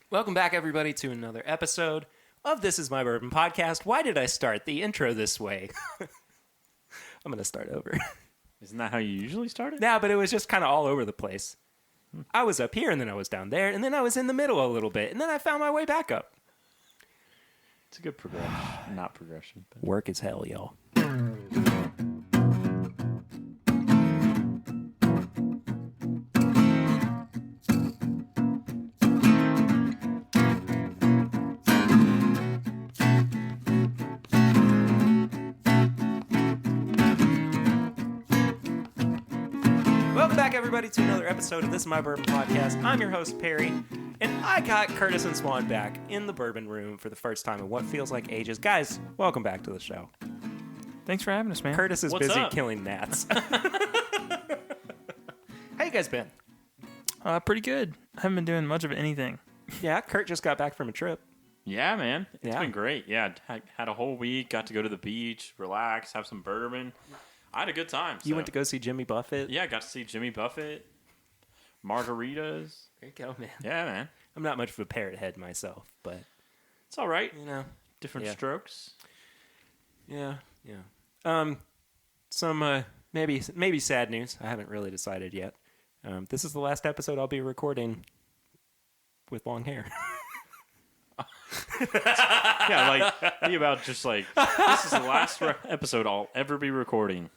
Welcome back, everybody, to another episode of This Is My Bourbon podcast. Why did I start the intro this way? I'm going to start over. Isn't that how you usually start it? Yeah, but it was just kind of all over the place. I was up here, and then I was down there, and then I was in the middle a little bit, and then I found my way back up. It's a good progression. Not progression. But... Work is hell, y'all. Everybody to another episode of This Is My Bourbon podcast. I'm your host, Perry, and I got Curtis and Swan back in the bourbon room for the first time in what feels like ages. Guys, welcome back to the show. Thanks for having us, man. Curtis is What's busy up? killing gnats. How you guys been? Pretty good. I haven't been doing much of anything. Yeah, Kurt just got back from a trip. Yeah, man. It's Yeah. been great. Yeah, had a whole week. Got to go to the beach, relax, have some bourbon. I had a good time. You went to go see Jimmy Buffett? Yeah, got to see Jimmy Buffett. Margaritas. There you go, man. Yeah, man. I'm not much of a parrot head myself, but, It's all right. you know. Different Yeah. strokes. Yeah. Some maybe sad news. I haven't really decided yet. This is the last episode I'll be recording with long hair. Yeah, like, be about just like, this is the last episode I'll ever be recording.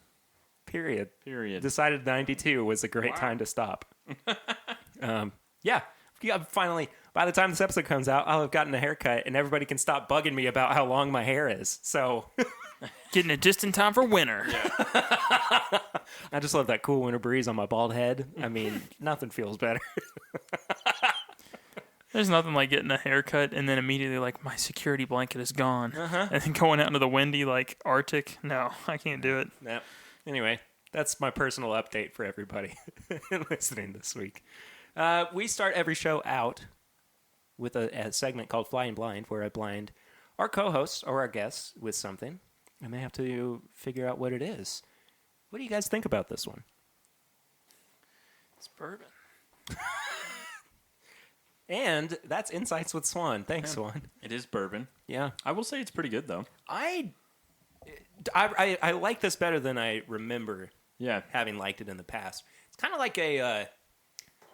Period. Decided 92 was a great Wow. time to stop. Yeah. Finally, by the time this episode comes out, I'll have gotten a haircut, and everybody can stop bugging me about how long my hair is. So, Getting it just in time for winter. I just love that cool winter breeze on my bald head. I mean, nothing feels better. There's nothing like getting a haircut and then immediately like my security blanket is gone. And then going out into the windy like Arctic. No, I can't do it. Yep. Anyway, that's my personal update for everybody listening this week. We start every show out with a segment called Flying Blind, where I blind our co-hosts or our guests with something, and they have to figure out what it is. What do you guys think about this one? It's bourbon. And that's Insights with Swan. Thanks, Swan. It is bourbon. Yeah. I will say it's pretty good, though. I like this better than I remember Yeah. having liked it in the past. It's kind of like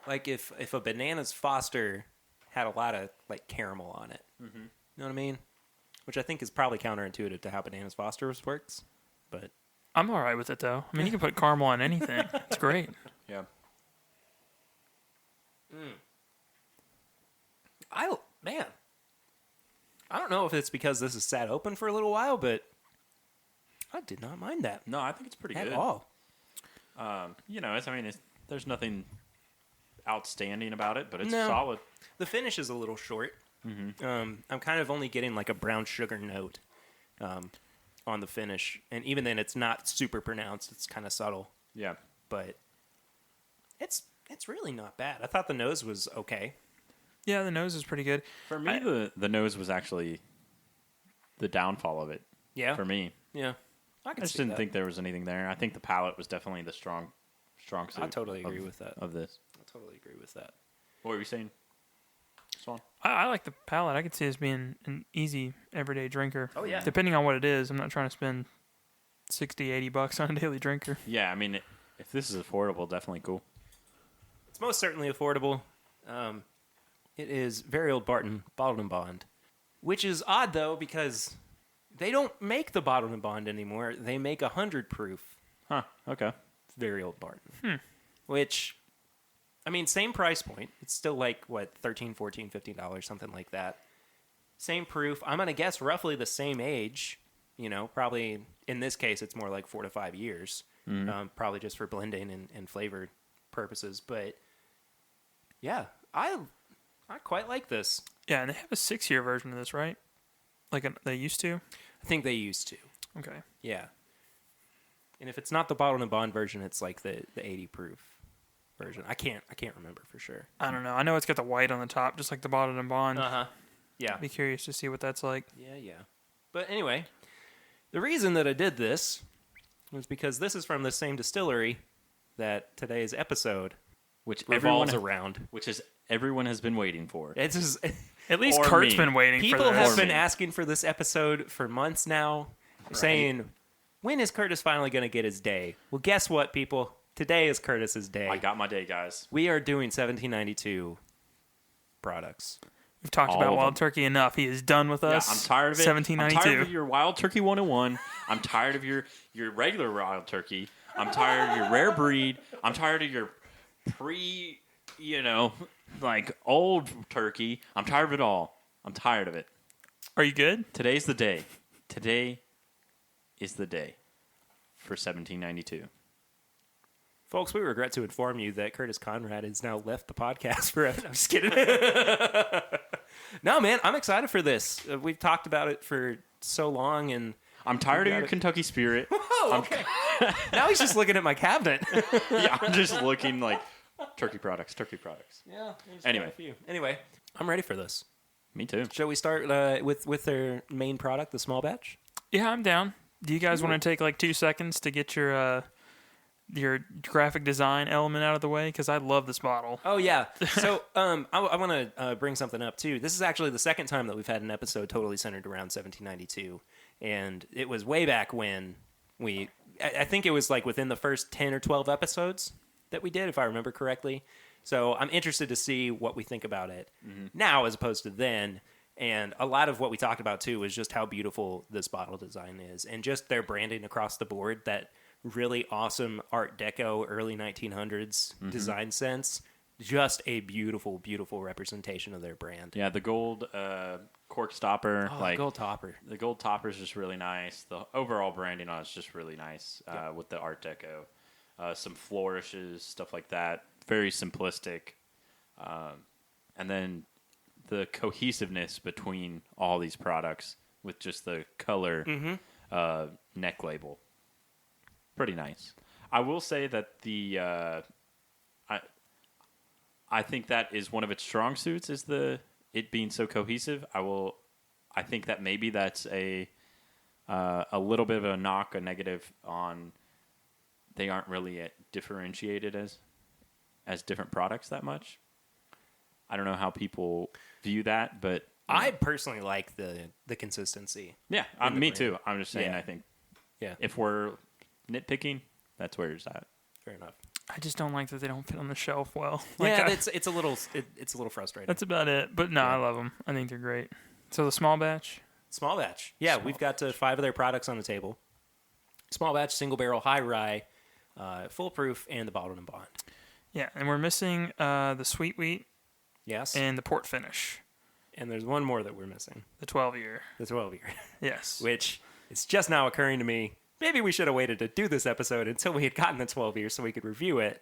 like if a Bananas Foster had a lot of like caramel on it. Mm-hmm. You know what I mean? Which I think is probably counterintuitive to how Bananas Foster's works. But I'm all right with it though. I mean, you can put caramel on anything. It's great. Yeah. I don't know if it's because this is sat open for a little while, but I did not mind that No, I think it's pretty at good. all. There's nothing outstanding about it, but it's No. solid. The finish is a little short. Mm-hmm. I'm kind of only getting like a brown sugar note on the finish, and even then, it's not super pronounced. It's kind of subtle, Yeah. but it's really not bad. I thought the nose was okay. Yeah, the nose is pretty good. For me, the nose was actually the downfall of it. Yeah, For me, yeah. I I can just see didn't that. think there was anything there. I think the palate was definitely the strong suit. I totally agree with that. Of this, I totally agree with that. what were you saying, Swan? I like the palate. I could see this being an easy everyday drinker. Oh, yeah. Depending on what it is. I'm not trying to spend $60-$80 on a daily drinker. Yeah, I mean, if this is affordable, definitely cool. It's most certainly affordable. It is very old Barton Bottled and Bond, which is odd though because they don't make the Bottled and Bond anymore. They make 100 proof Huh? Okay. very old Barton, which, I mean, same price point. It's still like what $13, $14, $15, something like that. Same proof. I'm gonna guess roughly the same age. You know, probably in this case it's more like 4 to 5 years. Probably just for blending and flavor purposes, but yeah, I quite like this. Yeah, and they have a 6-year version of this, right? They used to? I think they used to. Okay. Yeah. And if it's not the Bottled and Bond version, it's like the 80 proof version. I can't remember for sure. I don't know. I know it's got the white on the top, just like the Bottled and Bond. Uh-huh. Yeah. Be curious to see what that's like. Yeah. But anyway, the reason that I did this was because this is from the same distillery that today's episode Which revolves around. which is everyone has been waiting for. It's just, At least Or Kurt's me. been waiting for people this. have Or been me. asking for this episode for months now, saying, when is Curtis finally going to get his day? Well, guess what, people? Today is Curtis's day. I got my day, guys. We are doing 1792 products. We've talked All about of Wild them. Turkey enough. He is done with Yeah, us. I'm tired of it. 1792. I'm tired of your Wild Turkey 101. I'm tired of your regular Wild Turkey. I'm tired of your rare breed. I'm tired of your like old turkey. I'm tired of it all. I'm tired of it. Are you good? Today's the day. Today is the day for 1792. Folks, we regret to inform you that Curtis Conrad has now left the podcast forever. I'm just kidding. No, man, I'm excited for this. We've talked about it for so long, and I'm tired of got your it. Kentucky Spirit. oh, okay. Now he's just looking at my cabinet. Yeah, I'm just looking like turkey products. Yeah. Anyway. Anyway, I'm ready for this. Me too. Shall we start with their main product, the small batch? Yeah, I'm down. Do you guys want to take like 2 seconds to get your graphic design element out of the way? Because I love this bottle. Oh, yeah. So I want to bring something up, too. This is actually the second time that we've had an episode totally centered around 1792. And it was way back when I think it was like within the first 10 or 12 episodes that we did, if I remember correctly. So I'm interested to see what we think about it now as opposed to then. And a lot of what we talked about, too, was just how beautiful this bottle design is. And just their branding across the board, that really awesome Art Deco, early 1900s design sense. Just a beautiful, beautiful representation of their brand. Yeah, the gold cork stopper. Oh, like gold topper. The gold topper is just really nice. The overall branding on it's just really nice with the Art Deco. Some flourishes, stuff like that. Very simplistic. And then the cohesiveness between all these products with just the color neck label. Pretty nice. I will say that I think that is one of its strong suits, is it being so cohesive. I think that maybe that's a little bit of a knock, a negative on. They aren't really differentiated as different products that much. I don't know how people view that, but I personally like the consistency. yeah, in the me brand. too. I'm just saying. Yeah. I think Yeah, if we're nitpicking, that's where it's at. fair enough. I just don't like that they don't fit on the shelf well. Yeah, it's a little frustrating. That's about it. But no, I love them. I think they're great. So the small batch. Small batch. Yeah, we've got 5 of their products on the table. Small batch, single barrel, high rye, foolproof, and the bottled and bond. Yeah, and we're missing the sweet wheat Yes. and the port finish. And there's one more that we're missing. The 12-year. The 12-year. Yes. Which it's just now occurring to me. Maybe we should have waited to do this episode until we had gotten the 12-year so we could review it.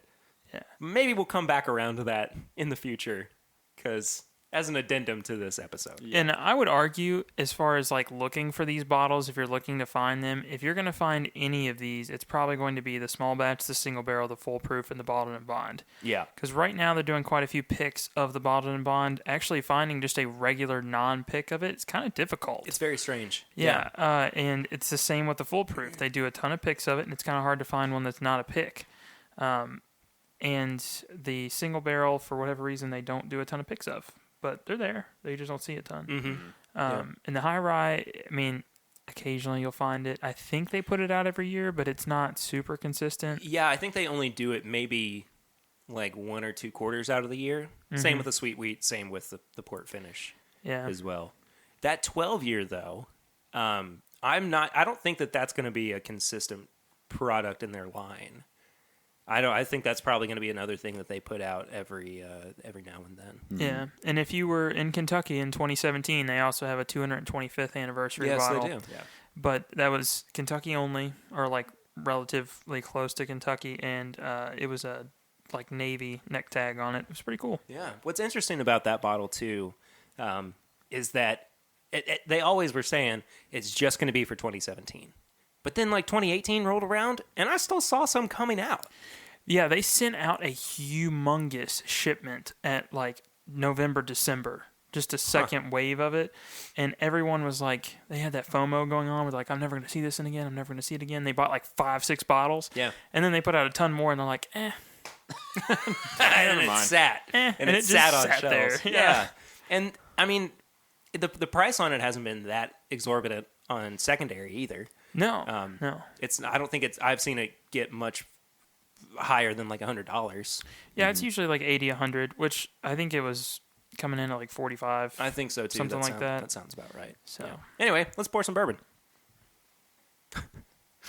Yeah. Maybe we'll come back around to that in the future, because as an addendum to this episode. And I would argue, as far as like looking for these bottles, if you're looking to find them, if you're going to find any of these, it's probably going to be the small batch, the single barrel, the foolproof, and the bottled and bond. Yeah. Because right now they're doing quite a few picks of the bottled and bond. Actually, finding just a regular non-pick of it is kind of difficult. It's very strange. Yeah, and it's the same with the foolproof. They do a ton of picks of it, and it's kind of hard to find one that's not a pick. And the single barrel, for whatever reason, they don't do a ton of picks of. But they're there. They just don't see a ton. Mm-hmm. And the high rye, I mean, occasionally you'll find it. I think they put it out every year, but it's not super consistent. Yeah, I think they only do it maybe like 1 or 2 quarters out of the year. Same with the sweet wheat, same with the port finish Yeah. as well. That 12-year, though, I don't think that that's going to be a consistent product in their line. I think that's probably going to be another thing that they put out every now and then. Yeah. And if you were in Kentucky in 2017, they also have a 225th anniversary bottle. Yes, they do. Yeah. But that was Kentucky only, or like relatively close to Kentucky, and it was a like navy neck tag on it. It was pretty cool. Yeah. What's interesting about that bottle too is that they always were saying it's just going to be for 2017. But then like 2018 rolled around, and I still saw some coming out. Yeah, they sent out a humongous shipment at like November, December. Just a second wave of it. And everyone was like, they had that FOMO going on with like, I'm never going to see this again. I'm never going to see it again. They bought like 5-6 bottles. Yeah. And then they put out a ton more, and they're like, and it mind. sat. and And it it sat just on sat shelves. there. Yeah. And, I mean, the price on it hasn't been that exorbitant on secondary either. No, no. I don't think I've seen it get much higher than like $100. Yeah, it's usually like 80, 100, which I think it was coming in at like 45. I think so too. Something like that. That sounds about right. So. Yeah. Anyway, let's pour some bourbon.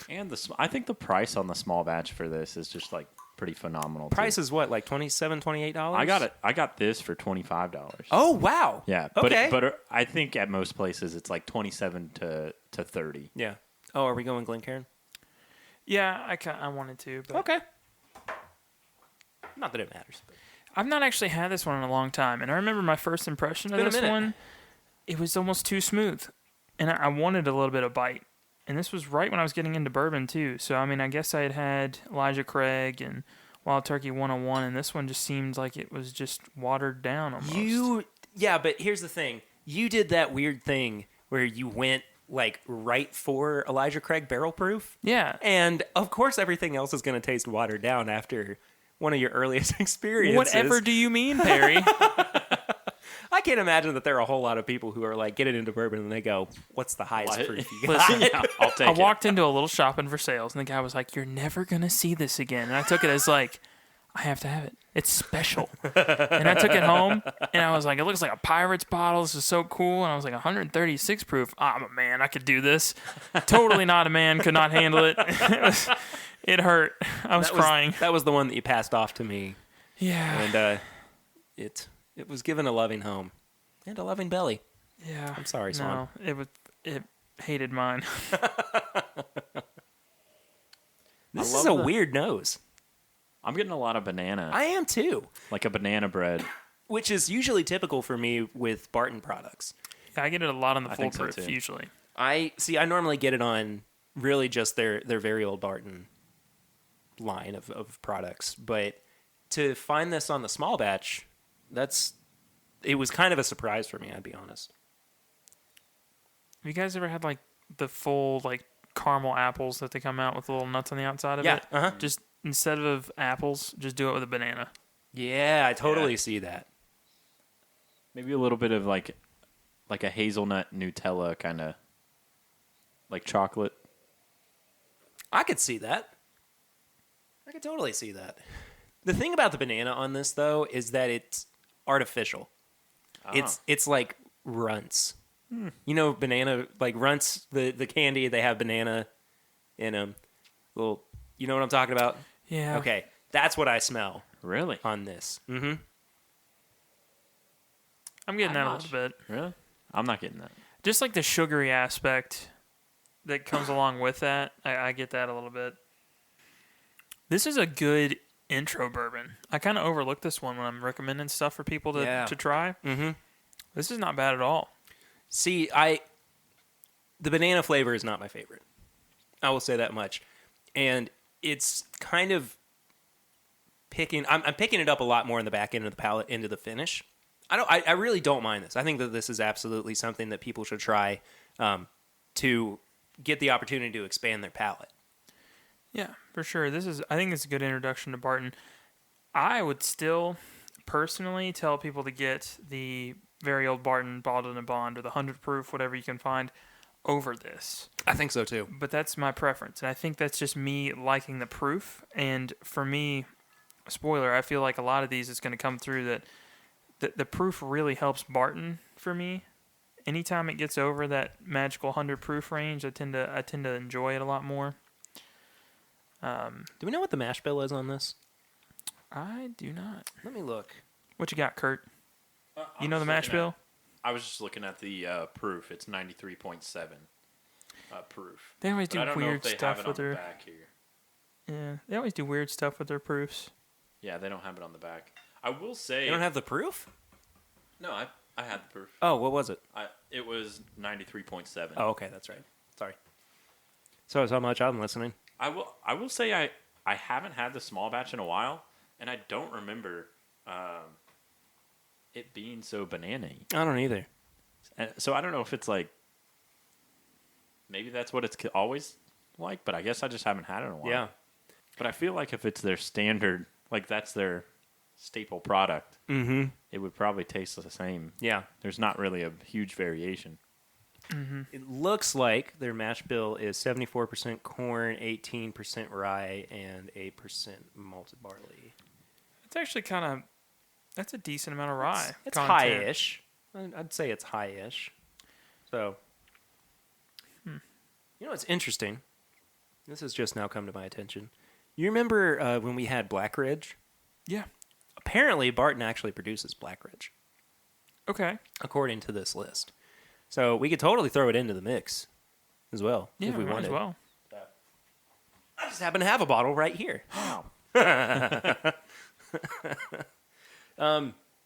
And I think the price on the small batch for this is just like pretty phenomenal. Price too. is what, like $27, $28? I got it. I got this for $25. Oh, wow. Yeah, Okay. but I think at most places it's like 27 to 30. Yeah. Oh, are we going Glencairn? Yeah, I wanted to. But Okay. Not that it matters. But. I've not actually had this one in a long time. And I remember my first impression of been a this minute. one, it was almost too smooth. And I wanted a little bit of bite. And this was right when I was getting into bourbon, too. So, I mean, I guess I had Elijah Craig and Wild Turkey 101, and this one just seemed like it was just watered down almost. Yeah, but here's the thing. You did that weird thing where you went, like, right for Elijah Craig barrel proof. Yeah. And, of course, everything else is going to taste watered down after one of your earliest experiences. Whatever do you mean, Perry? I can't imagine that there are a whole lot of people who are like, get it into bourbon and they go, what's the highest What? proof you got? Listen, Yeah, I'll take I it. walked into a little shopping for sales, and the guy was like, "You're never going to see this again." And I took it as like, I have to have it. It's special. And I took it home, and I was like, it looks like a pirate's bottle. This is so cool. And I was like, 136 proof. I'm a man. I could do this. Totally not a man. Could not handle it. It hurt. I was crying. That was the one that you passed off to me. Yeah. And it was given a loving home and a loving belly. Yeah. I'm sorry, Swan. No, it hated mine. This is a weird nose. I'm getting a lot of banana, I am too, like a banana bread. which is usually typical for me with Barton products. I get it a lot on the I full think so, proof, too. usually. I normally get it on really just their very old Barton line of products, but to find this on the small batch, it was kind of a surprise for me, I'd be honest. Have you guys ever had like the full like caramel apples that they come out with the little nuts on the outside of Yeah, it? uh-huh. Just instead of apples, just do it with a banana. Yeah, I totally Yeah. see that. Maybe a little bit of like a hazelnut Nutella kind of like chocolate. I could see that. I could totally see that. The thing about the banana on this though is that it's artificial. It's like runts. You know, banana like runts. The candy, they have banana in them. Little, you know what I'm talking about? Yeah. Okay, that's what I smell Really? on this. Mm-hmm. I'm getting I'm that a not little bit. Really? I'm not getting that. Just like the sugary aspect that comes along with that. I get that a little bit. This is a good intro bourbon. I kind of overlook this one when I'm recommending stuff for people to try. Mm-hmm. This is not bad at all. See, the banana flavor is not my favorite. I will say that much. And it's kind of I'm picking it up a lot more in the back end of the palate into the finish. I really don't mind this. I think that this is absolutely something that people should try to get the opportunity to expand their palate. Yeah, for sure. I think it's a good introduction to Barton. I would still personally tell people to get the very old Barton bottled in a bond or the 100 proof, whatever you can find, over this. I think so too. But that's my preference. And I think that's just me liking the proof. And for me, spoiler, I feel like a lot of these is going to come through that the proof really helps Barton for me. Anytime it gets over that magical 100 proof range, I tend to enjoy it a lot more. Do we know what the mash bill is on this? I do not. Let me look. What you got, Kurt? You know the mash bill? I was just looking at the proof. It's 93.7 proof. They always But do I don't know weird if they stuff have it with on the their. back here. Yeah, they always do weird stuff with their proofs. Yeah, they don't have it on the back. I will say. You don't have the proof? No, I had the proof. Oh, what was it? It was 93.7. Oh, okay, that's right. Sorry. So how much I'm listening. I will say I haven't had the small batch in a while, and I don't remember it being so banana-y. I don't either. So I don't know if it's like maybe that's what it's always like, but I guess I just haven't had it in a while. Yeah. But I feel like if it's their standard like that's their staple product, Mm-hmm. it would probably taste the same. Yeah. There's not really a huge variation. It looks like their mash bill is 74% corn, 18% rye, and 8% malted barley. It's actually that's a decent amount of rye. It's content. high-ish. I'd say it's high-ish. So, you know what's interesting? This has just now come to my attention. You remember when we had Black Ridge? Yeah. Apparently, Barton actually produces Black Ridge, Okay. according to this list. So we could totally throw it into the mix as well Yeah, if we might wanted. as well. I just happen to have a bottle right here. Wow.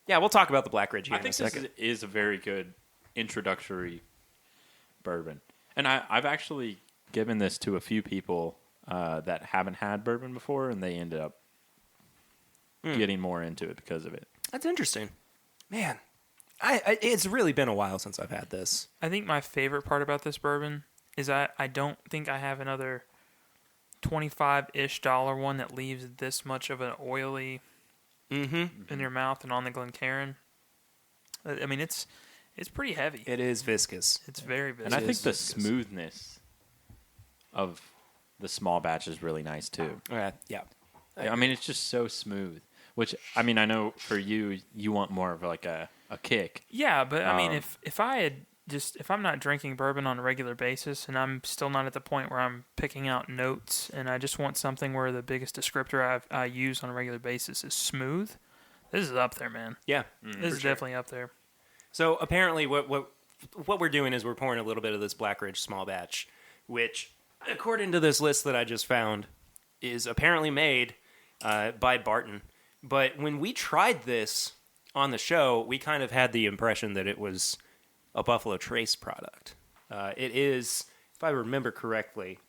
Yeah, we'll talk about the Black Ridge here I in a think second. this is a very good introductory bourbon. And I've actually given this to a few people that haven't had bourbon before, and they ended up getting more into it because of it. That's interesting. Man, it's really been a while since I've had this. I think my favorite part about this bourbon is I don't think I have another $25-ish one that leaves this much of an oily Mm-hmm. in your mouth and on the Glencairn. I mean, it's pretty heavy. It is viscous. It's very viscous. And I think the viscous. smoothness of the small batch is really nice too. Yeah. I mean, it's just so smooth. Which, I mean, I know for you want more of like a kick. Yeah, but I mean, if I'm not drinking bourbon on a regular basis and I'm still not at the point where I'm picking out notes and I just want something where the biggest descriptor I use on a regular basis is smooth, this is up there, man. Yeah. This is definitely up there. So apparently what we're doing is we're pouring a little bit of this Black Ridge small batch, which, according to this list that I just found, is apparently made by Barton. But when we tried this on the show, we kind of had the impression that it was a Buffalo Trace product. It is, if I remember correctly,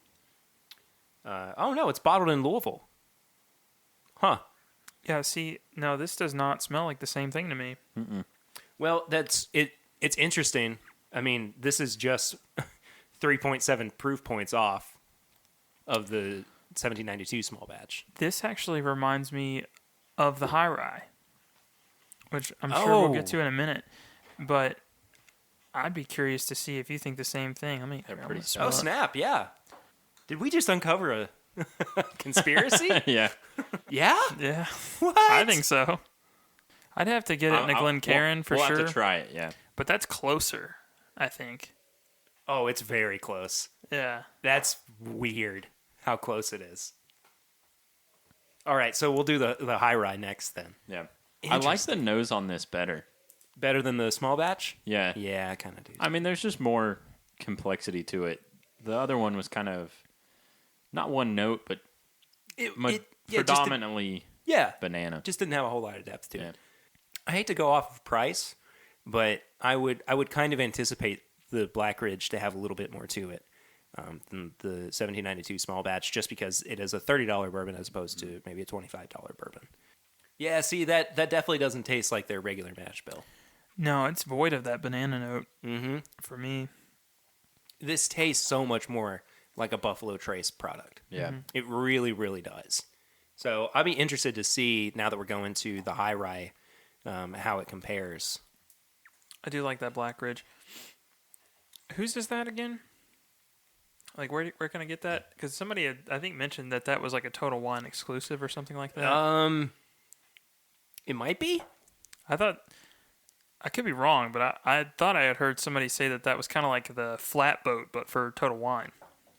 oh no, it's bottled in Louisville. Huh. Yeah, see, no, this does not smell like the same thing to me. Well, that's it. It's interesting. I mean, this is just 3.7 proof points off of the 1792 small batch. This actually reminds me of the high rye, which I'm sure we'll get to in a minute. But I'd be curious to see if you think the same thing. They're I'm pretty gonna smell Oh it. snap! Yeah. Did we just uncover a conspiracy? Yeah. Yeah. Yeah, What? I think so. I'd have to get it in a Glencairn for we'll sure. have to try it, yeah. But that's closer, I think. Oh, it's very close. Yeah. That's weird. How close it is. All right, so we'll do the high rye next then. Yeah. I like the nose on this better. Better than the small batch? Yeah. Yeah, I kind of do. I mean, there's just more complexity to it. The other one was kind of not one note, but predominantly banana. Just didn't have a whole lot of depth to Yeah. it. I hate to go off of price, but I would kind of anticipate the Black Ridge to have a little bit more to it than the 1792 small batch, just because it is a $30 bourbon as opposed to maybe a $25 bourbon. Yeah, see, that definitely doesn't taste like their regular mash bill. No, it's void of that banana note for me. This tastes so much more like a Buffalo Trace product. Yeah. It really, really does. So I'll be interested to see, now that we're going to the high rye, how it compares. I do like that Black Ridge. Whose is that again? Like, where can I get that? Because somebody had, I think, mentioned that was like a Total Wine exclusive or something like that. It might be. I thought, I could be wrong, but I thought I had heard somebody say that was kind of like the Flatboat, but for Total Wine.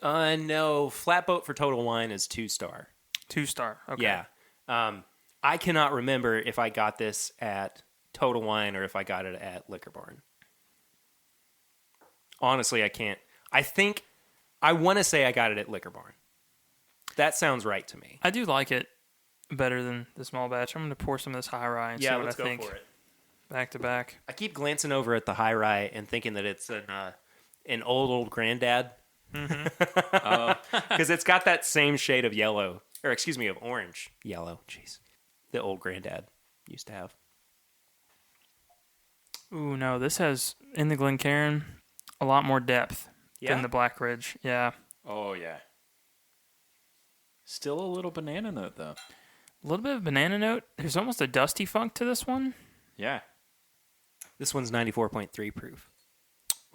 No, Flatboat for Total Wine is 2-star. 2-star. Okay. Yeah. I cannot remember if I got this at Total Wine or if I got it at Liquor Barn. Honestly, I can't. I want to say I got it at Liquor Barn. That sounds right to me. I do like it better than the small batch. I'm going to pour some of this high rye and see what I think. for it. Back to back. I keep glancing over at the high rye and thinking that it's an old granddad. Because it's got that same shade of yellow, or excuse me, of orange yellow. Jeez, the old granddad used to have. Ooh, no, this has, in the Glencairn, a lot more depth than the Black Ridge. Yeah. Oh, yeah. Still a little banana note, though. A little bit of banana note. There's almost a dusty funk to this one. Yeah. This one's 94.3 proof.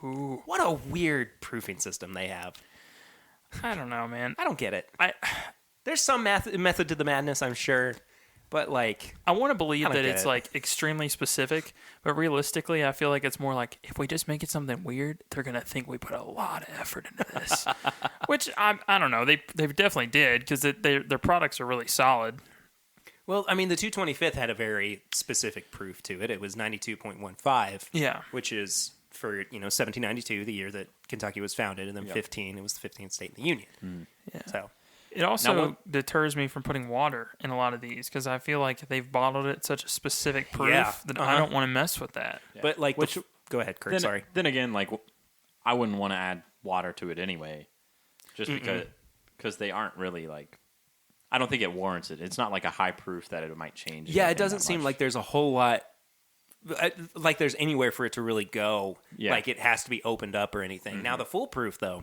Ooh. What a weird proofing system they have. I don't know, man. I don't get it. There's some method to the madness, I'm sure, but like, I want to believe I don't that get it's it. like extremely specific, but realistically, I feel like it's more like if we just make it something weird, they're gonna think we put a lot of effort into this. Which I don't know. They definitely did because their products are really solid. well, I mean, the 225th had a very specific proof to it. It was 92.15. Yeah. Which is for 1792, the year that Kentucky was founded, and then 15, it was the 15th state in the Union. Yeah. So It also deters me from putting water in a lot of these because I feel like they've bottled it such a specific proof Yeah. that I don't want to mess with that. But like, Which- go ahead, Kurt. Then, Sorry. Then again, like, I wouldn't want to add water to it anyway, just because they aren't really like. I don't think it warrants it. It's not like a high proof that it might change. Yeah, it anything doesn't that seem much. like there's a whole lot. Like there's anywhere for it to really go. Yeah. Like it has to be opened up or anything. Now the foolproof though,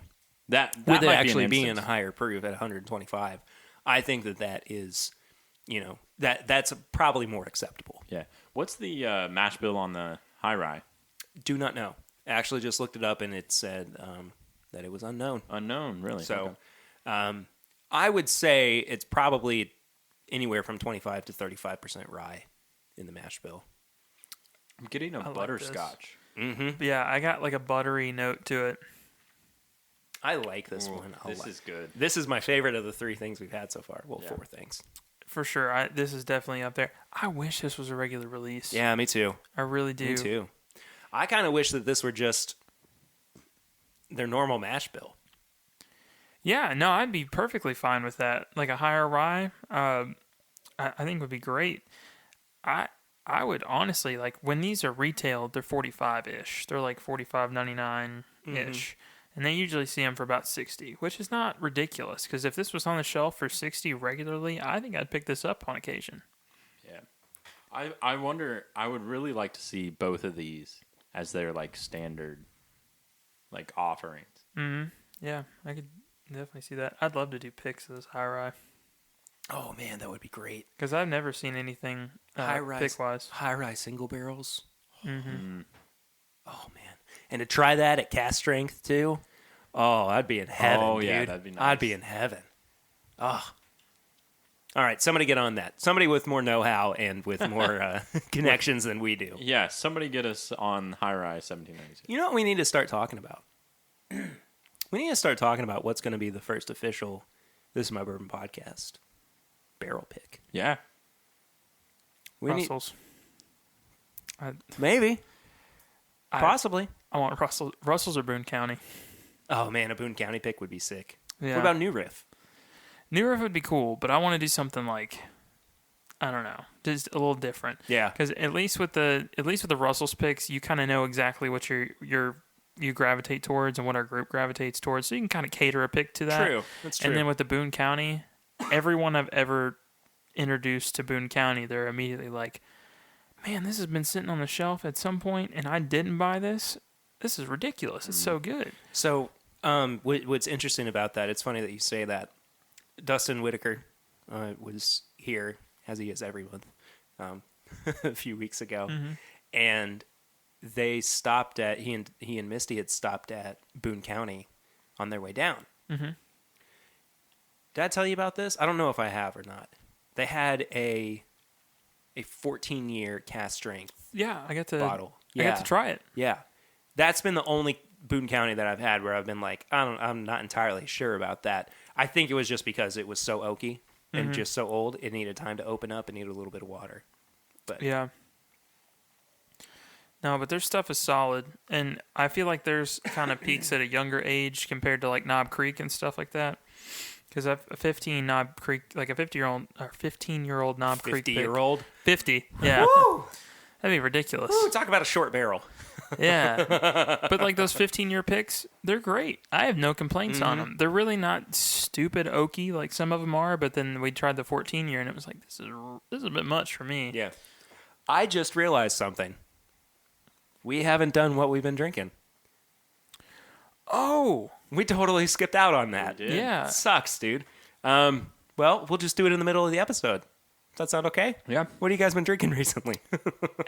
that with it might actually be an being a instance. higher proof at 125, I think that is, that's probably more acceptable. Yeah. What's the mash bill on the high rye? Do not know. Actually, just looked it up and it said that it was unknown. Unknown, really. So, Okay. I would say it's probably anywhere from 25 to 35% rye in the mash bill. I'm getting a like butterscotch. Yeah, I got like a buttery note to it. I like this Ooh, one. this is good. This is my favorite of the three things we've had so far. Well, Yeah. four things. For sure. This is definitely up there. I wish this was a regular release. Yeah, me too. I really do. Me too. I kind of wish that this were just their normal mash bill. Yeah, no, I'd be perfectly fine with that. Like a higher rye, I think would be great. I would honestly like when these are retailed, they're 45-ish. They're like 45.99-ish, and they usually see them for about 60, which is not ridiculous. Because if this was on the shelf for 60 regularly, I think I'd pick this up on occasion. Yeah. I wonder. I would really like to see both of these as their like standard, like offerings. Yeah, I could definitely see that. I'd love to do picks of this high rye Oh man, that would be great. because I've never seen anything High rise, pick wise. high rise single barrels. Mm-hmm. Oh man, and to try that at cast strength too. Oh, I'd be in heaven, Oh, dude. yeah, that'd be I'd nice. be in heaven. Oh. All right, somebody get on that. Somebody with more know-how and with more connections than we do. Yeah. Somebody get us on high rise 1792. You know what we need to start talking about? We need to start talking about what's going to be the first official This Is My Bourbon podcast barrel pick. Yeah. We need, Russell's. maybe, possibly. I want Russell's or Boone County. Oh man, a Boone County pick would be sick. Yeah. What about New Riff? New Riff would be cool, but I want to do something like, I don't know, just a little different. Yeah. Because at least with the Russell's picks, you kind of know exactly what you gravitate towards and what our group gravitates towards, so you can kind of cater a pick to that. True, that's true. And then with the Boone County, everyone I've ever introduced to Boone County, they're immediately like, "Man, this has been sitting on the shelf at some point, and I didn't buy this. This is ridiculous. It's so good." So, what's interesting about that? It's funny that you say that. Dustin Whitaker was here, as he is every month, a few weeks ago, and they stopped at he and Misty had stopped at Boone County on their way down. Mm-hmm. Did I tell you about this? I don't know if I have or not. They had a 14-year cast strength Yeah, I got to bottle. I got to try it. Yeah, that's been the only Boone County that I've had where I've been like, I'm not entirely sure about that. I think it was just because it was so oaky and just so old. It needed time to open up and needed a little bit of water. But Yeah. No, but their stuff is solid, and I feel like there's kind of peaks at a younger age compared to like Knob Creek and stuff like that. Because a 15 Knob Creek, like a 15-year-old Knob Creek, 50-year-old, 50, yeah, woo, that'd be ridiculous. woo, talk about a short barrel. Yeah, but like those 15-year picks, they're great. I have no complaints on them. They're really not stupid oaky like some of them are. But then we tried the 14-year, and it was like this is a bit much for me. Yeah, I just realized something. We haven't done what we've been drinking. Oh, We totally skipped out on that. We did. yeah. Sucks, dude. Well, we'll just do it in the middle of the episode. Does that sound okay? Yeah. What have you guys been drinking recently?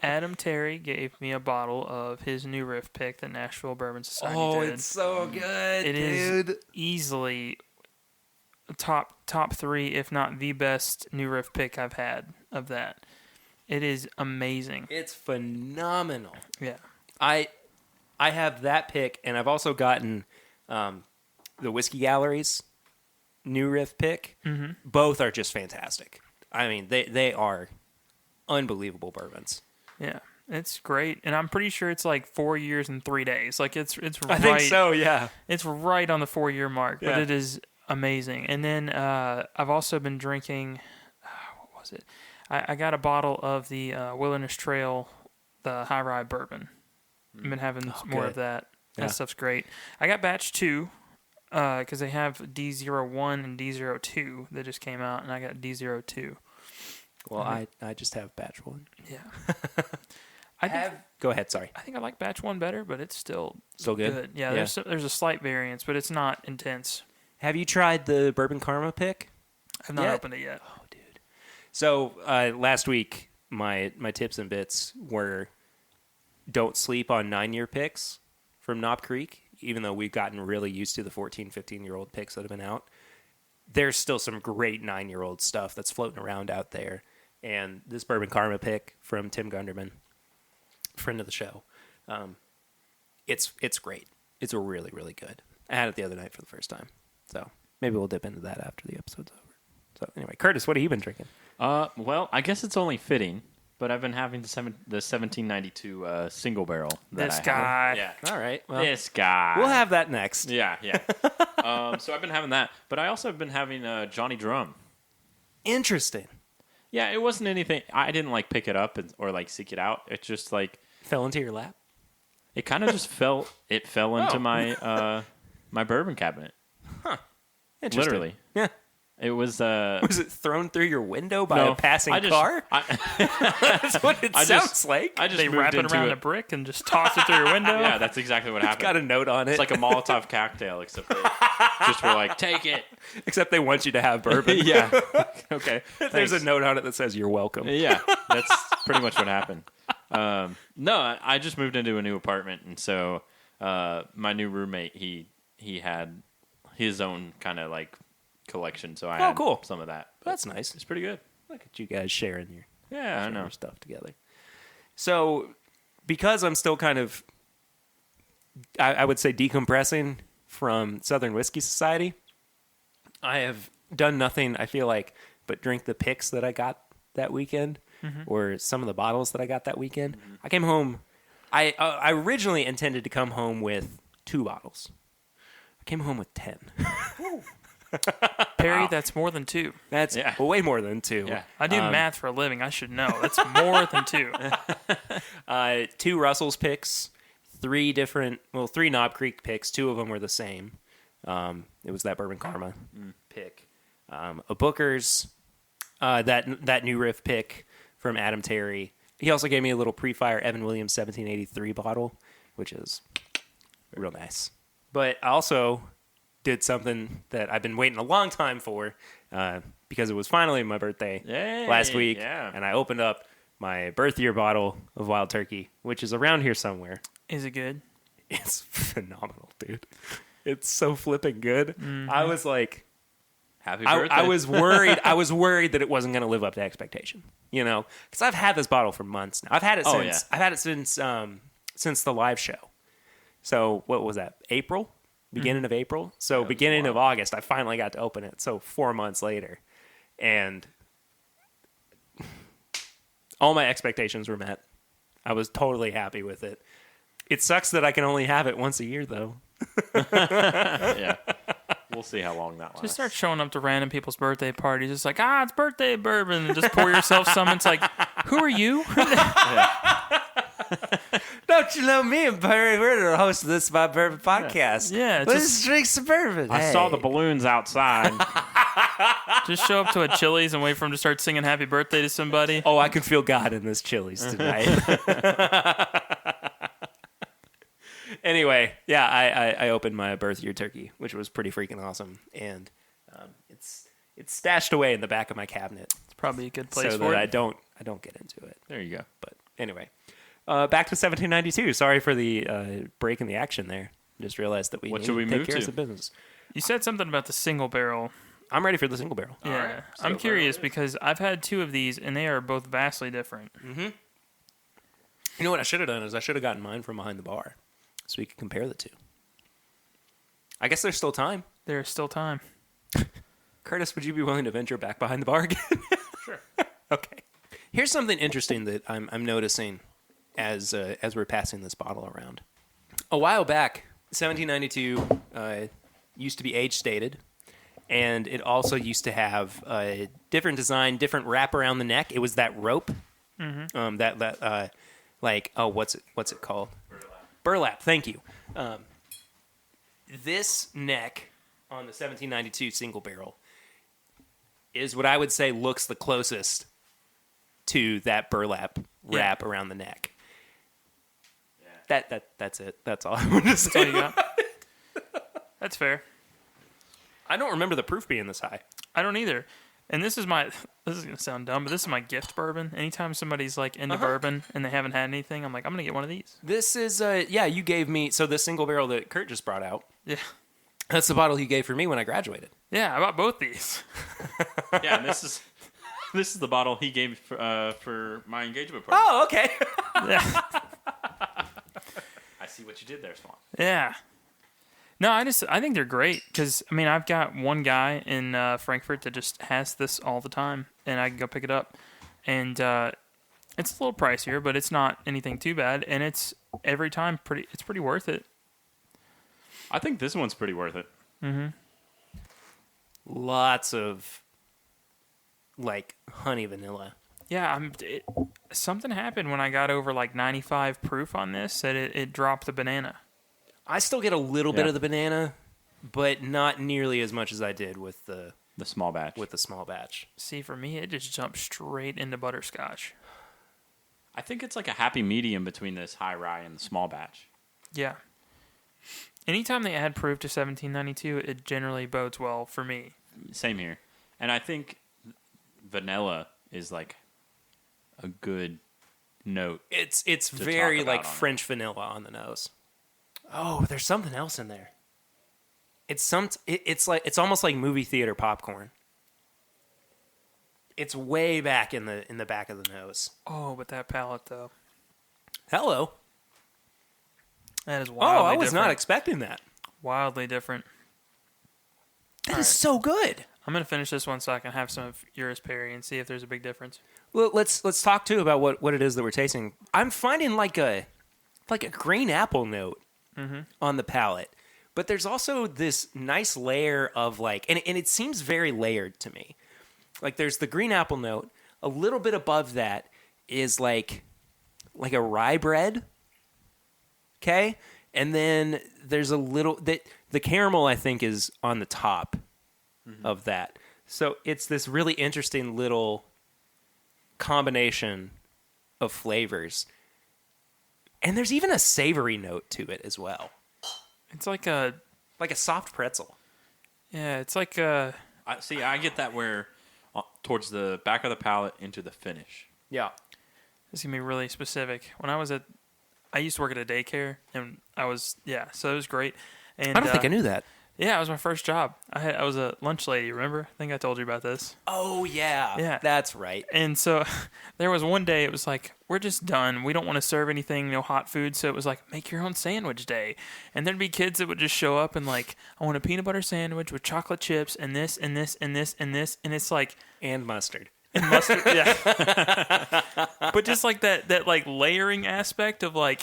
Adam Terry gave me a bottle of his new riff pick that Nashville Bourbon Society did. It's so good, It is easily top 3, if not the best new riff pick I've had of that. It is amazing. It's phenomenal. Yeah. I have that pick, and I've also gotten the Whiskey Gallery's new riff pick. Mm-hmm. Both are just fantastic. I mean, they are unbelievable bourbons. Yeah. It's great, and I'm pretty sure it's like 4 years and 3 days. Like it's I right. think so. Yeah. It's right on the 4-year mark, Yeah. but it is amazing. And then I've also been drinking. What was it? I got a bottle of the Wilderness Trail, the high rye bourbon. I've been having more good. of that. That Yeah. stuff's great. I got batch 2 because they have D01 and D02 that just came out, and I got D02. Well, I just have batch 1. Yeah. Go ahead. Sorry. I think I like batch 1 better, but it's still good. Yeah, there's a slight variance, but it's not intense. Have you tried the Bourbon Karma pick? I've not Yet? opened it yet. Oh, dude. So last week, my tips and bits were don't sleep on 9-year picks from Knob Creek, even though we've gotten really used to the 14, 15-year-old picks that have been out. There's still some great 9-year-old stuff that's floating around out there. And this Bourbon Karma pick from Tim Gunderman, friend of the show, it's great. It's really, really good. I had it the other night for the first time. So maybe we'll dip into that after the episode's over. So anyway, Curtis, what have you been drinking? Well, I guess it's only fitting, but I've been having the 1792 single barrel. This guy. Yeah. All right. Well, This guy. we'll have that next. Yeah, yeah. So I've been having that, but I also have been having Johnny Drum. Interesting. Yeah, it wasn't anything. I didn't like pick it up or like seek it out. It's just like Fell into your lap? it kind of just fell. It fell into my my bourbon cabinet. Interesting. Literally. Yeah. It was. Was it thrown through your window by no, a passing I just- car? I, That's what it I sounds just- like. I just They moved wrap it into around it. a brick and just toss it through your window. Yeah, that's exactly what happened. Got a note on it. It's like a Molotov cocktail, except they just were like, take it. Except they want you to have bourbon. Yeah. Okay. There's a thanks. note on it that says you're welcome. Yeah, that's pretty much what happened. No, I just moved into a new apartment, and so my new roommate he had his own kind of like collection. So I had cool. some of that. But That's nice. it's pretty good. Look at you guys sharing your Yeah, I know. stuff together. So, because I'm still kind of, I would say, decompressing from Southern Whiskey Society, I have done nothing, I feel like, but drink the picks that I got that weekend, or some of the bottles that I got that weekend. I came home, I originally intended to come home with 2 bottles. I came home with 10. Perry, that's more than 2. That's Yeah. way more than 2. Yeah. I do math for a living. I should know. That's more than 2. 2 Russell's picks, 3 Knob Creek picks. 2 of them were the same. It was that Bourbon Karma pick. A Booker's, that new riff pick from Adam Terry. He also gave me a little pre-fire Evan Williams 1783 bottle, which is real nice. But I also did something that I've been waiting a long time for, because it was finally my birthday Yay, last week, yeah. and I opened up my birth year bottle of Wild Turkey, which is around here somewhere. Is it good? It's phenomenal, dude. It's so flipping good. I was like, Happy birthday. I was worried. I was worried that it wasn't going to live up to expectation. You know, because I've had this bottle for months now. I've had it since. yeah. I've had it since the live show. So what was that? April, beginning of April. So was beginning of wild. August, I finally got to open it. So 4 months later, and all my expectations were met. I was totally happy with it. It sucks that I can only have it once a year, though. Yeah. We'll see how long that lasts. Just start showing up to random people's birthday parties. It's like, it's birthday bourbon. And just pour yourself some. It's like, who are you? Don't you know me and Barry? We're the host of this My Bourbon podcast. Yeah, Let's drink some bourbon. I saw the balloons outside. Just show up to a Chili's and wait for him to start singing happy birthday to somebody. Oh, I can feel God in this Chili's tonight. Anyway, yeah, I opened my birth year turkey, which was pretty freaking awesome, and it's stashed away in the back of my cabinet. Probably a good place so for that it. I don't get into it. There you go. But anyway, back to 1792. Sorry for the break in the action there. Just realized that we What need should we to take move care of to? some business. You said something about the single barrel. I'm ready for the single barrel. Yeah, right. I'm So curious barrel because I've had 2 of these and they are both vastly different. You know what I should have done is I should have gotten mine from behind the bar, so we could compare the two. I guess there's still time. There's still time. Curtis, would you be willing to venture back behind the bar again? Sure. Okay. Here's something interesting that I'm noticing as we're passing this bottle around. A while back, 1792 used to be age stated, and it also used to have a different design, different wrap around the neck. It was that rope, what's it called? Burlap. Thank you. This neck on the 1792 single barrel is what I would say looks the closest to that burlap wrap around the neck. Yeah. That's it. That's all I want to That's all say. you got. That's fair. I don't remember the proof being this high. I don't either. And this is going to sound dumb, but this is my gift bourbon. Anytime somebody's like into bourbon and they haven't had anything, I'm like, I'm going to get one of these. This is, you gave me, so this single barrel that Kurt just brought out, Yeah. that's the bottle he gave for me when I graduated. Yeah, I bought both these. Yeah, and this is the bottle he gave for my engagement party. Oh, okay. Yeah. I see what you did there, Swan. Yeah. No, I think they're great because, I mean, I've got one guy in Frankfurt that just has this all the time, and I can go pick it up. And it's a little pricier, but it's not anything too bad, and it's every time it's pretty worth it. I think this one's pretty worth it. Lots of, honey vanilla. Yeah, something happened when I got over 95 proof on this that it dropped the banana. I still get a little bit Yeah. of the banana, but not nearly as much as I did with the small batch. small batch. See, for me, it just jumped straight into butterscotch. I think it's like a happy medium between this high rye and the small batch. Yeah. Anytime they add proof to 1792, it generally bodes well for me. Same here. And I think vanilla is like a good note. It's to very talk about on it. French vanilla on the nose. Oh, there's something else in there. It's almost like movie theater popcorn. It's way back in the back of the nose. Oh, but that palate, though. Hello. That is wildly Oh, I was not different. expecting that. Wildly different. That is so good. I'm going to finish this one so I can have some of yours, Perry, and see if there's a big difference. Well, let's talk too about what it is that we're tasting. I'm finding like a green apple note on the palate, but there's also this nice layer of and it seems very layered to me. Like there's the green apple note. A little bit above that is like a rye bread. Okay, and then there's a little that the caramel I think is on the top of that. So it's this really interesting little combination of flavors. And there's even a savory note to it as well. It's like a soft pretzel. Yeah, it's like a... I get that where towards the back of the palate into the finish. Yeah. This is going to be really specific. When I used to work at a daycare, and so it was great. And I don't think I knew that. Yeah, it was my first job. I was a lunch lady, remember? I think I told you about this. Oh, yeah. Yeah. That's right. And so there was one day, it was like, we're just done. We don't want to serve anything, no hot food. So it was like, make your own sandwich day. And there'd be kids that would just show up and I want a peanut butter sandwich with chocolate chips and this and this and this and this. And it's like... And mustard. And mustard, yeah. But just that layering aspect of I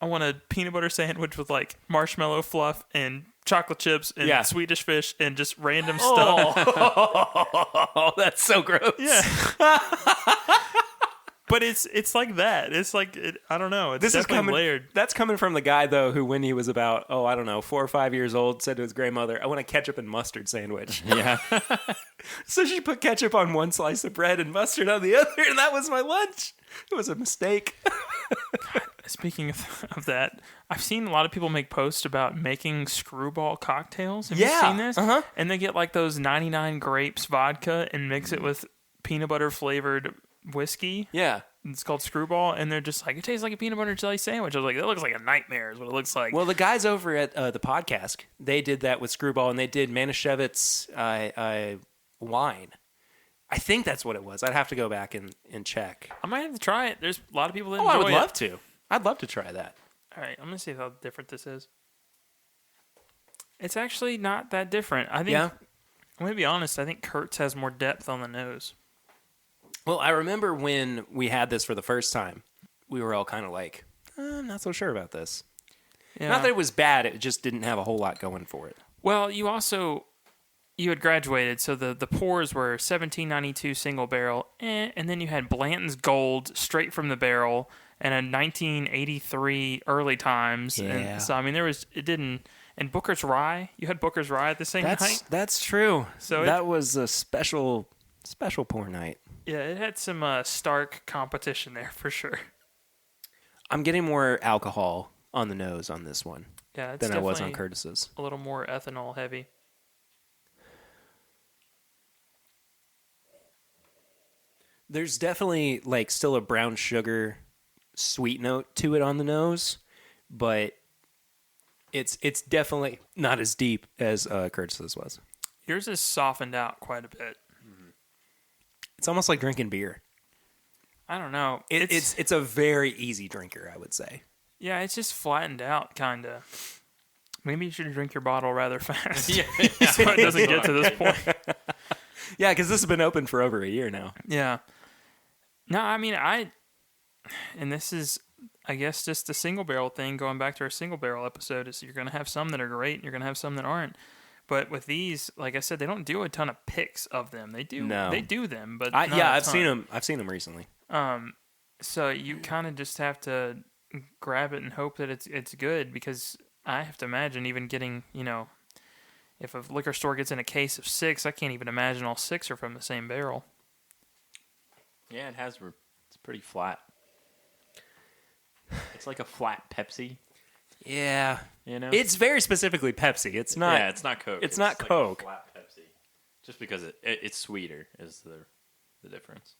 want a peanut butter sandwich with marshmallow fluff and chocolate chips and Swedish fish and just random stuff. Oh, that's so gross. Yeah. But it's like that. It's I don't know. It's definitely layered. That's coming from the guy, though, who when he was about, 4 or 5 years old, said to his grandmother, I want a ketchup and mustard sandwich. Yeah. So she put ketchup on one slice of bread and mustard on the other, and that was my lunch. It was a mistake. Speaking of that, I've seen a lot of people make posts about making screwball cocktails. Have you seen this? Uh-huh. And they get those 99 grapes vodka and mix it with peanut butter flavored whiskey. Yeah. It's called Screwball, and they're just like, it tastes like a peanut butter and jelly sandwich. I was like, that looks like a nightmare is what it looks like. Well, the guys over at the podcast, they did that with Screwball, and they did Manischewitz wine. I think that's what it was. I'd have to go back and check. I might have to try it. There's a lot of people that enjoy I would it. love to. I'd love to try that. All right, I'm going to see how different this is. It's actually not that different. I think, Yeah. I'm going to be honest, I think Kurtz has more depth on the nose. Well, I remember when we had this for the first time, we were all kind of like, I'm not so sure about this. Yeah. Not that it was bad, it just didn't have a whole lot going for it. Well, you had graduated, so the pours were 1792 single barrel, and then you had Blanton's Gold straight from the barrel, and a 1983 early times. Yeah. And so, I mean, and Booker's Rye. You had Booker's Rye at the same night. That's true. So that was a special pour night. Yeah, it had some stark competition there for sure. I'm getting more alcohol on the nose on this one Yeah, it's than I was on definitely Curtis's. a little more ethanol heavy. There's definitely like still a brown sugar sweet note to it on the nose, but it's definitely not as deep as Curtis's was. Yours is softened out quite a bit. It's almost like drinking beer. I don't know. It's a very easy drinker, I would say. Yeah, it's just flattened out, kind of. Maybe you should drink your bottle rather fast. Yeah. So it doesn't get to this point. Yeah, because this has been open for over a year now. Yeah. No, I mean, and this is, I guess, just the single barrel thing, going back to our single barrel episode, is you're going to have some that are great and you're going to have some that aren't. But with these, like I said, they don't do a ton of picks of them. They do. No. They do them, but I've seen them. I've seen them recently. So you kind of just have to grab it and hope that it's good, because I have to imagine even getting, if a liquor store gets in a case of 6, I can't even imagine all 6 are from the same barrel. Yeah, it's pretty flat. It's like a flat Pepsi. Yeah. It's very specifically Pepsi. It's not. Yeah, it's not Coke. It's not like Coke. A flat Pepsi. Just because it's sweeter is the difference.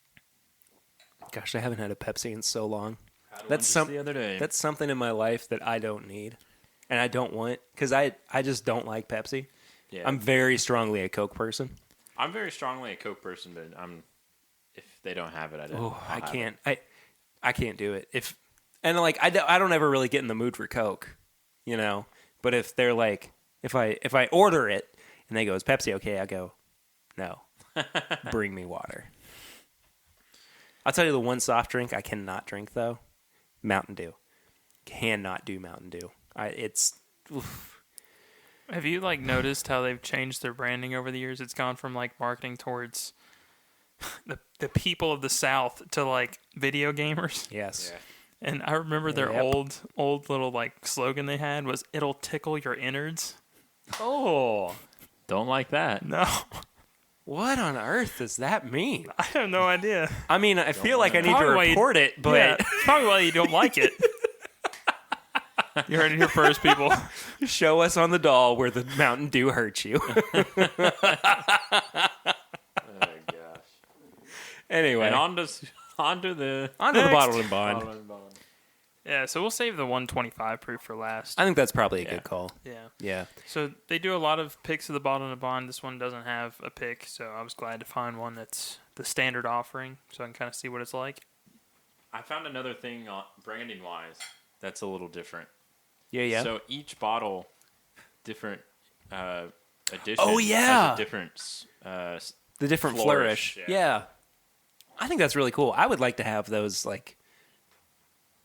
Gosh, I haven't had a Pepsi in so long. Had That's the other day. That's something in my life that I don't need, and I don't want, because I just don't like Pepsi. Yeah. I'm very strongly a Coke person. I'm very strongly a Coke person, but if they don't have it, I don't. Oh, I'll I have can't. it. I can't do it. I don't ever really get in the mood for Coke, But if they're like, if I order it and they go, "Is Pepsi okay?" I go, "No, bring me water." I'll tell you the one soft drink I cannot drink though, Mountain Dew. Cannot do Mountain Dew. Oof. Have you noticed how they've changed their branding over the years? It's gone from marketing towards the people of the South to video gamers. Yes. Yeah. And I remember their Yep. old little slogan they had was, "It'll tickle your innards." Oh, Don't like that. No, what on earth does that mean? I have no idea. I mean, I feel like I need to Probably why you- report it, but Yeah, probably why you don't like it. You heard it here first, people. show us on the doll where the Mountain Dew hurts you. Oh gosh. Anyway, And onto the onto the Next. bottled and bond. Yeah, so we'll save the 125 proof for last. I think that's probably a Yeah. good call. Yeah. Yeah. So they do a lot of picks of the bottle and bond. This one doesn't have a pick, so I was glad to find one that's the standard offering, so I can kind of see what it's like. I found another thing branding wise that's a little different. Yeah. So each bottle, different edition. Oh, yeah. Has a different. The different flourish. Flourish, Yeah. I think that's really cool. I would like to have those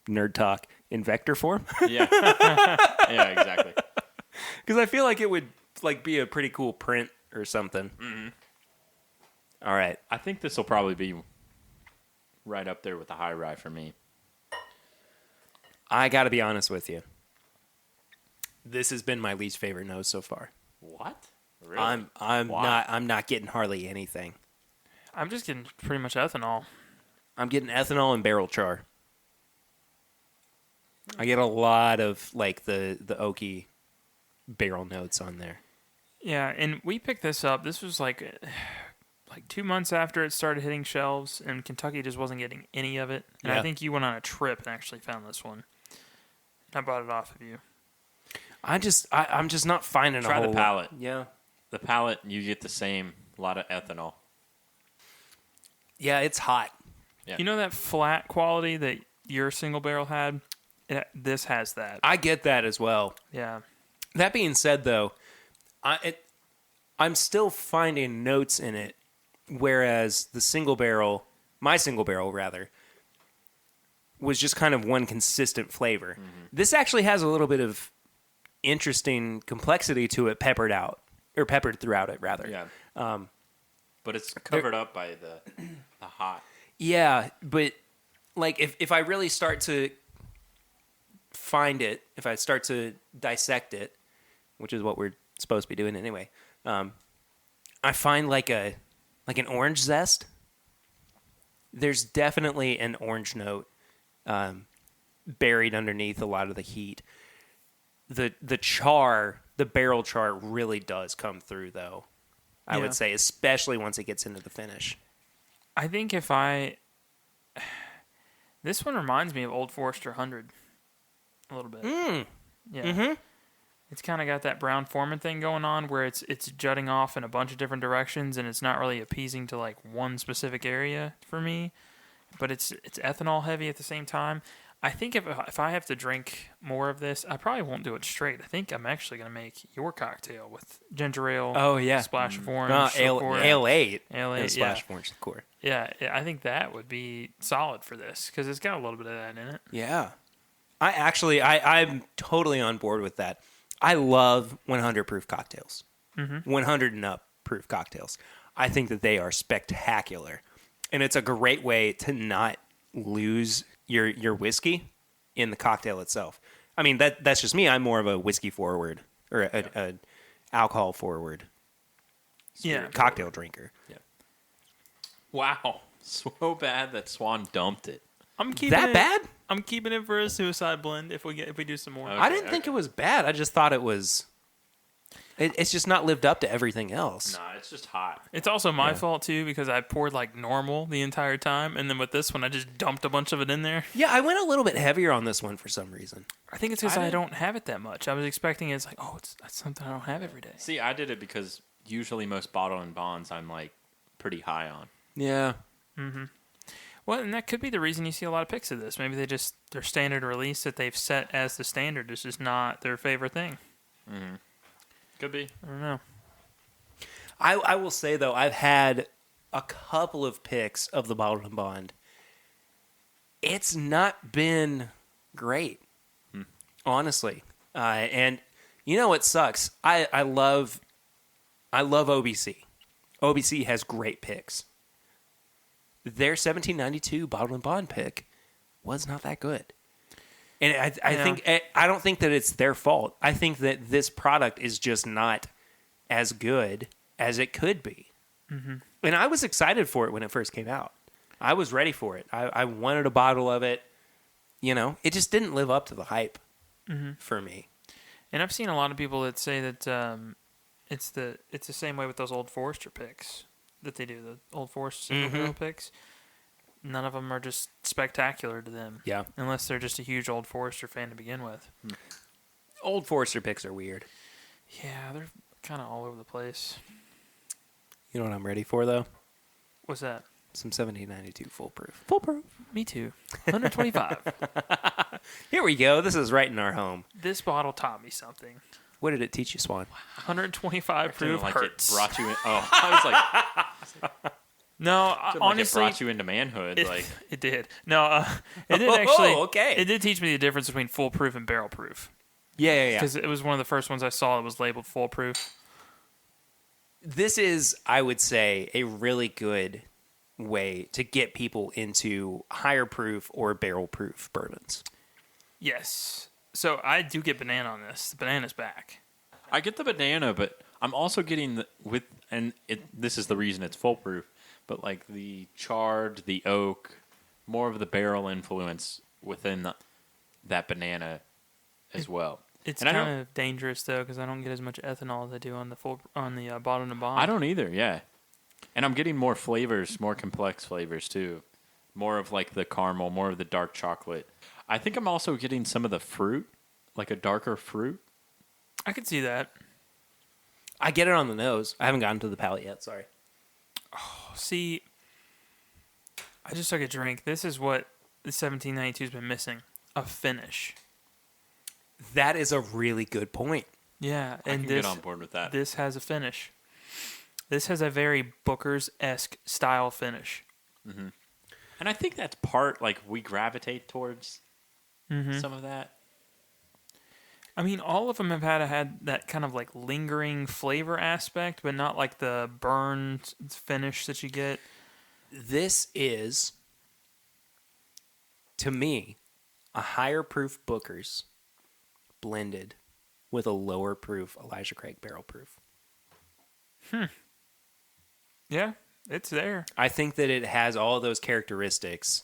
nerd talk in vector form Yeah. Yeah. Exactly. because I feel like it would be a pretty cool print or something. Mm-hmm. All right. I think this will probably be right up there with the high rye for me. I got to be honest with you. This has been my least favorite nose so far. What? Really? I'm not getting hardly anything. I'm just getting pretty much ethanol. I'm getting ethanol and barrel char. I get a lot of the oaky barrel notes on there. Yeah, and we picked this up. This was like 2 months after it started hitting shelves, and Kentucky just wasn't getting any of it. And I think you went on a trip and actually found this one. I bought it off of you. I'm just not finding Try a whole the palate. Yeah. The palate, you get the same, a lot of ethanol. Yeah, it's hot. Yeah. You know that flat quality that your single barrel had? This has that. I get that as well. Yeah. That being said, though, I'm still finding notes in it, whereas my single barrel rather, was just kind of one consistent flavor. Mm-hmm. This actually has a little bit of interesting complexity to it, peppered throughout it, rather. Yeah. But it's covered up by the hot. Yeah, but like if I really start to find it, if I start to dissect it, which is what we're supposed to be doing anyway, I find like an orange zest. There's definitely an orange note buried underneath a lot of the heat. The barrel char really does come through, though. I would say, especially once it gets into the finish. I think this one reminds me of Old Forester 100 a little bit. Yeah. Mm-hmm. It's kind of got that Brown Forman thing going on where it's jutting off in a bunch of different directions, and it's not really appeasing to like one specific area for me, but it's ethanol heavy at the same time. I think if I have to drink more of this, I probably won't do it straight. I think I'm actually going to make your cocktail with ginger ale. Oh, yeah. Splash of orange. Ale 8. Ale 8, splash of orange liqueur. Yeah, I think that would be solid for this because it's got a little bit of that in it. Yeah. I'm totally on board with that. I love 100 proof cocktails. Mm-hmm. 100 and up proof cocktails. I think that they are spectacular. And it's a great way to not lose your whiskey in the cocktail itself. I mean, that's just me. I'm more of a whiskey forward or a alcohol forward cocktail drinker. Yeah. Wow. So bad that Swan dumped it. I'm keeping that bad? I'm keeping it for a suicide blend if we do some more. Okay, I didn't think it was bad. I just thought it was. It's just not lived up to everything else. Nah, it's just hot. It's also my fault too because I poured like normal the entire time, and then with this one, I just dumped a bunch of it in there. Yeah, I went a little bit heavier on this one for some reason. I think it's because I don't have it that much. I was expecting it's like, that's something I don't have every day. See, I did it because usually most bottle and bonds I'm like pretty high on. Yeah. Mm-hmm. Well, and that could be the reason you see a lot of picks of this. Maybe their standard release that they've set as the standard is just not their favorite thing. Mm-hmm. Could be. I don't know. I will say, though, I've had a couple of picks of the bottled and bond. It's not been great, honestly. And you know what sucks? I love OBC. OBC has great picks. Their 1792 bottled and bond pick was not that good. And I don't think that it's their fault. I think that this product is just not as good as it could be. Mm-hmm. And I was excited for it when it first came out. I was ready for it. I wanted a bottle of it. You know, it just didn't live up to the hype for me. And I've seen a lot of people that say that it's the same way with those Old Forester picks that they do, the Old Forester single barrel picks. None of them are just spectacular to them. Yeah. Unless they're just a huge Old Forester fan to begin with. Old Forester picks are weird. Yeah, they're kind of all over the place. You know what I'm ready for, though? What's that? Some 1792 full proof. Full proof. Me too. 125. Here we go. This is right in our home. This bottle taught me something. What did it teach you, Swan? 125 proof like hurts. It brought you in. Oh, I was like... No, honestly, it brought you into manhood. It did. No, it did actually. Okay. It did teach me the difference between foolproof and barrel proof. Yeah. Because it was one of the first ones I saw that was labeled foolproof. This is, I would say, a really good way to get people into higher proof or barrel proof bourbons. Yes. So I do get banana on this. The banana's back. I get the banana, but I'm also getting this is the reason it's foolproof. But like the charred, the oak, more of the barrel influence within that banana as well. It's kind of dangerous though because I don't get as much ethanol as I do on the bottom and bond. I don't either. Yeah, And I'm getting more flavors, more complex flavors too. More of like the caramel, more of the dark chocolate. I think I'm also getting some of the fruit, like a darker fruit. I could see that. I get it on the nose. I haven't gotten to the palate yet. Sorry. See, I just took a drink. This is what the 1792 has been missing. A finish. That is a really good point. Yeah, I and can get on board with that. This has a finish. This has a very Booker's-esque style finish. Mm-hmm. And I think that's part, like, we gravitate towards some of that. I mean, all of them have had that kind of like lingering flavor aspect, but not like the burn finish that you get. This is, to me, a higher proof Booker's blended with a lower proof Elijah Craig barrel proof. Yeah, it's there. I think that it has all those characteristics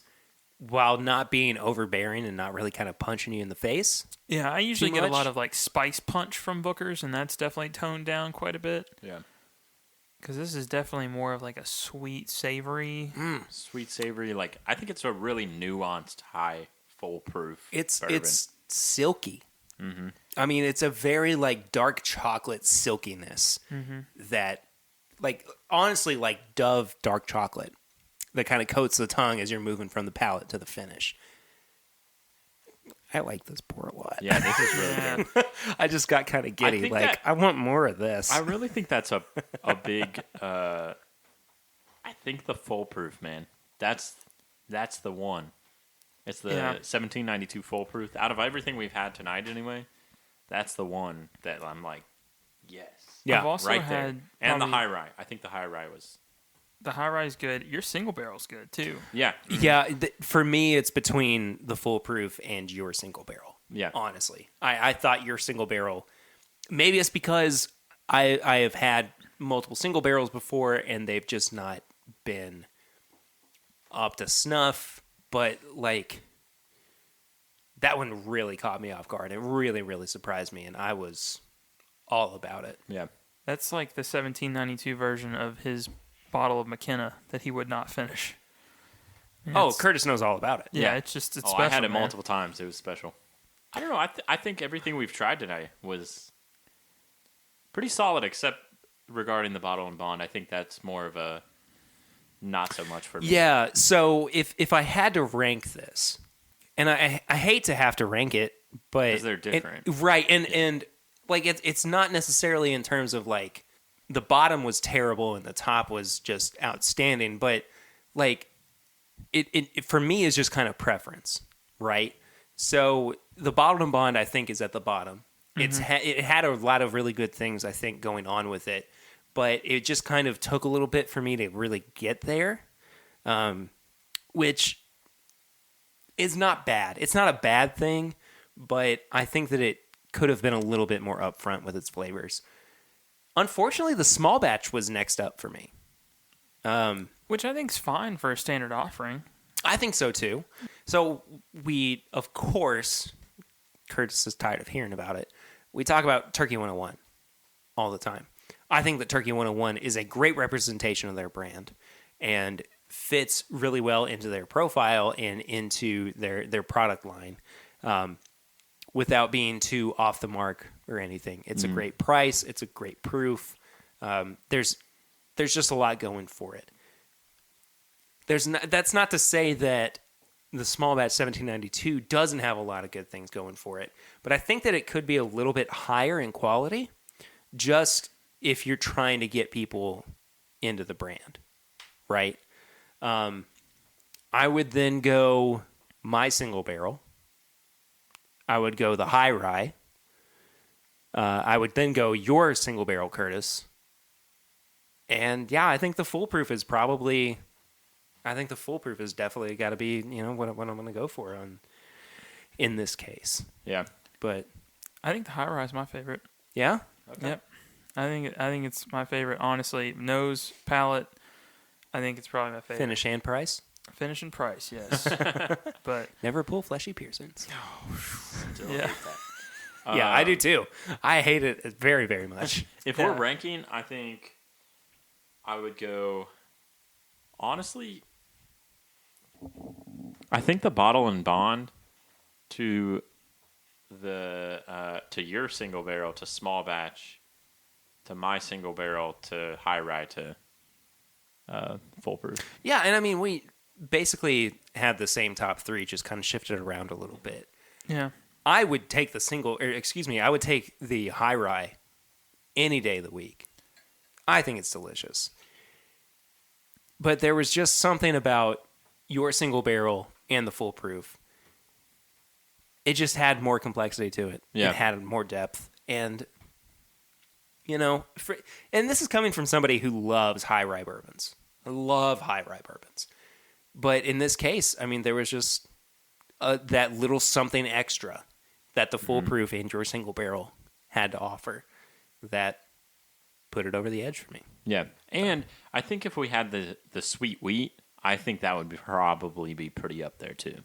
while not being overbearing and not really kind of punching you in the face. Yeah, I usually get a much? lot of like spice punch from Booker's, and that's definitely toned down quite a bit. Yeah. Because this is definitely more of like a sweet, savory. Sweet, savory. Like, I think it's a really nuanced, high, full-proof bourbon. It's silky. Mm-hmm. I mean, it's a very like dark chocolate silkiness that, like, honestly, like Dove dark chocolate that kind of coats the tongue as you're moving from the palate to the finish. I like this pour a lot. Yeah, this is really good. I just got kind of giddy. think Like, that- I want more of this. I really think that's a big. I think the foolproof, man. That's the one. It's the 1792 foolproof. Out of everything we've had tonight, anyway, that's the one that I'm like, yes, Yeah, I've also right had there. And the probably- high rye. I think the high rye was. The high rye's good. Your single barrel's good too. Yeah, Yeah, for me, it's between the foolproof and your single barrel. Yeah. Honestly. I thought your single barrel, maybe it's because I have had multiple single barrels before and they've just not been up to snuff, but like that one really caught me off guard. It really, really surprised me, and I was all about it. yeah. That's like the 1792 version of his bottle of McKenna that he would not finish. And Oh, it's- Curtis knows all about it. yeah, Yeah. it's special. I had it man. multiple times. It was special. I don't know. I think everything we've tried today was pretty solid, except regarding the bottle and bond. I think that's more of a not so much for me. Yeah, so if I had to rank this, and I hate to have to rank it, but 'Cause they're different. right? And like it's not necessarily in terms of like the bottom was terrible and the top was just outstanding, but like it for me is just kind of preference, right? So the bottle and bond I think is at the bottom. It had a lot of really good things I think going on with it, but it just kind of took a little bit for me to really get there, which is not bad. It's not a bad thing, but I think that it could have been a little bit more upfront with its flavors. Unfortunately, the small batch was next up for me. Which I think's fine for a standard offering. I think so too. So we, of course, Curtis is tired of hearing about it. We talk about Turkey 101 all the time. I think that Turkey 101 is a great representation of their brand and fits really well into their profile and into their product line without being too off the mark or anything. It's a great price. It's a great proof. There's just a lot going for it. That's not to say that the small batch 1792 doesn't have a lot of good things going for it, but I think that it could be a little bit higher in quality just if you're trying to get people into the brand, right? I would then go my single barrel. I would go the high rye. I would then go your single barrel, Curtis. And yeah, I think the foolproof is probably... I think the foolproof has definitely got to be, what I'm going to go for in this case. Yeah. But I think the high rye is my favorite. yeah, Okay. Yep. I think it's my favorite. Honestly, nose, palate. I think it's probably my favorite. finish and price. Finish and price, yes. But Never pull fleshy Pearsons. yeah, Yeah, I do too. I hate it very, very much. If Yeah. we're ranking, I think I would go Honestly, I think the bottle and bond to to your single barrel to small batch to my single barrel to high rye to full proof. Yeah, and I mean, we basically had the same top three, just kind of shifted around a little bit. Yeah. I would take I would take the high rye any day of the week. I think it's delicious. But there was just something about your single barrel and the full proof. It just had more complexity to it. Yeah. It had more depth. And, and this is coming from somebody who loves high rye bourbons. I love high rye bourbons. But in this case, I mean, there was just that little something extra that the full proof and your single barrel had to offer that put it over the edge for me. Yeah. And I think if we had the sweet wheat, I think that would probably be pretty up there too.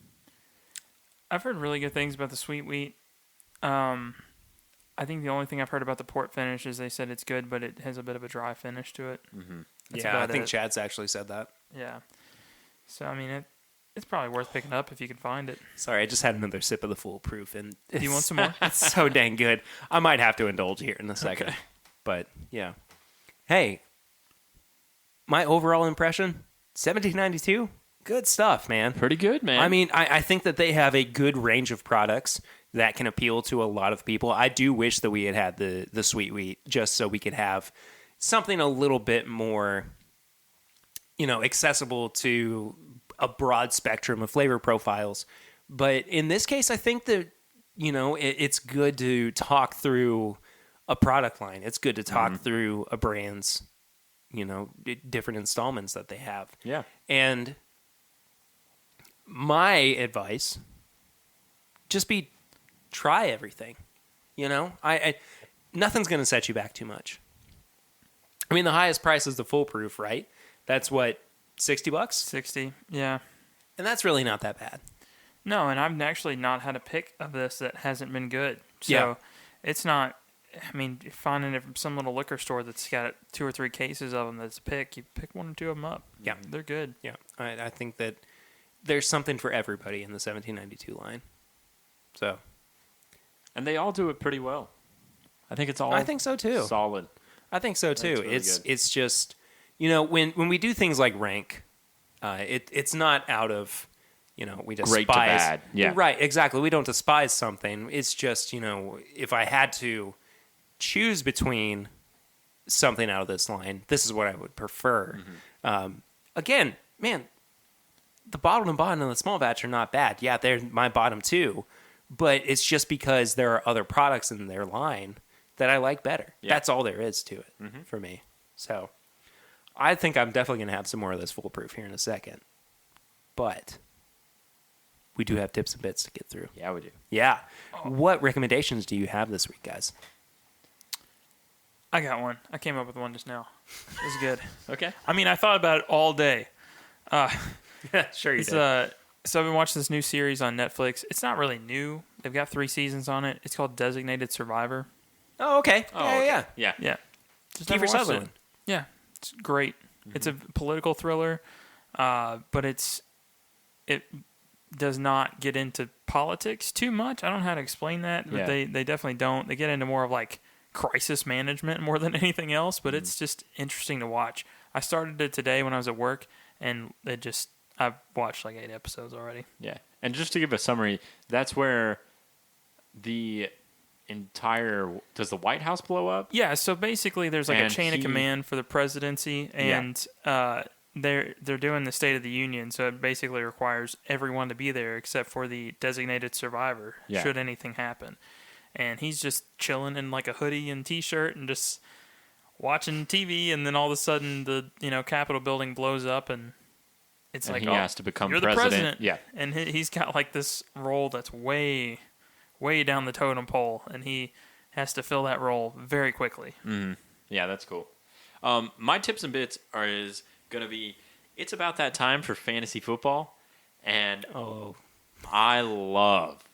I've heard really good things about the sweet wheat. I think the only thing I've heard about the port finish is they said it's good, but it has a bit of a dry finish to it. Mm-hmm. Yeah, I think Chad's actually said that. Yeah. So, I mean, it's probably worth picking up if you can find it. Sorry, I just had another sip of the full proof, and Do you want some more? It's so dang good. I might have to indulge here in a second. Okay. But, yeah. Hey, my overall impression, 1792, good stuff, man. Pretty good, man. I mean, I think that they have a good range of products that can appeal to a lot of people. I do wish that we had the sweet wheat just so we could have something a little bit more, accessible to a broad spectrum of flavor profiles. But in this case, I think that, it's good to talk through a product line. It's good to talk through a brand's, different installments that they have. Yeah. And my advice, just try everything. I nothing's going to set you back too much. I mean, the highest price is the full proof, right? That's what, $60? 60, yeah. And that's really not that bad. No, and I've actually not had a pick of this that hasn't been good. So Yeah. it's not, I mean, finding it from some little liquor store that's got 2 or 3 cases of them that's a pick, you pick 1 or 2 of them up. Yeah. They're good. Yeah, I think that there's something for everybody in the 1792 line. So, and they all do it pretty well. I think it's all I think so too. solid. I think so too. Really It's just, when we do things like rank, it's not out of, we despise. Great to bad. Yeah. Right, exactly. We don't despise something. It's just, if I had to choose between something out of this line, this is what I would prefer. Again, man, the bottled and bond and the small batch are not bad. Yeah, they're my bottom 2, but it's just because there are other products in their line that I like better. Yeah. That's all there is to it for me. So I think I'm definitely going to have some more of this foolproof here in a second. But we do have tips and bits to get through. Yeah, we do. Yeah. What recommendations do you have this week, guys? I got one. I came up with one just now. It was good. Okay. I mean, I thought about it all day. Sure you It's, did. so I've been watching this new series on Netflix. It's not really new. They've got 3 seasons on it. It's called Designated Survivor. Oh, okay. Oh, yeah, okay. yeah. Yeah. Yeah. Just Kiefer never watched it. Sutherland. Yeah. It's great. It's a political thriller, but it does not get into politics too much. I don't know how to explain that, but Yeah. they definitely don't. They get into more of like crisis management more than anything else, but it's just interesting to watch. I started it today when I was at work, and I've watched like 8 episodes already. Yeah. And just to give a summary, that's where the does the White House blow up? Yeah, so basically there's like a And chain of command for the presidency, and they're doing the State of the Union, so it basically requires everyone to be there except for the designated survivor, Yeah. should anything happen. And he's just chilling in like a hoodie and t-shirt and just watching TV, and then all of a sudden the Capitol building blows up, and it's And like, he oh, has to become you're the president. president. Yeah. And he's got like this role that's way down the totem pole, and he has to fill that role very quickly. Mm-hmm. Yeah, that's cool. My tips and bits is going to be, it's about that time for fantasy football, and I love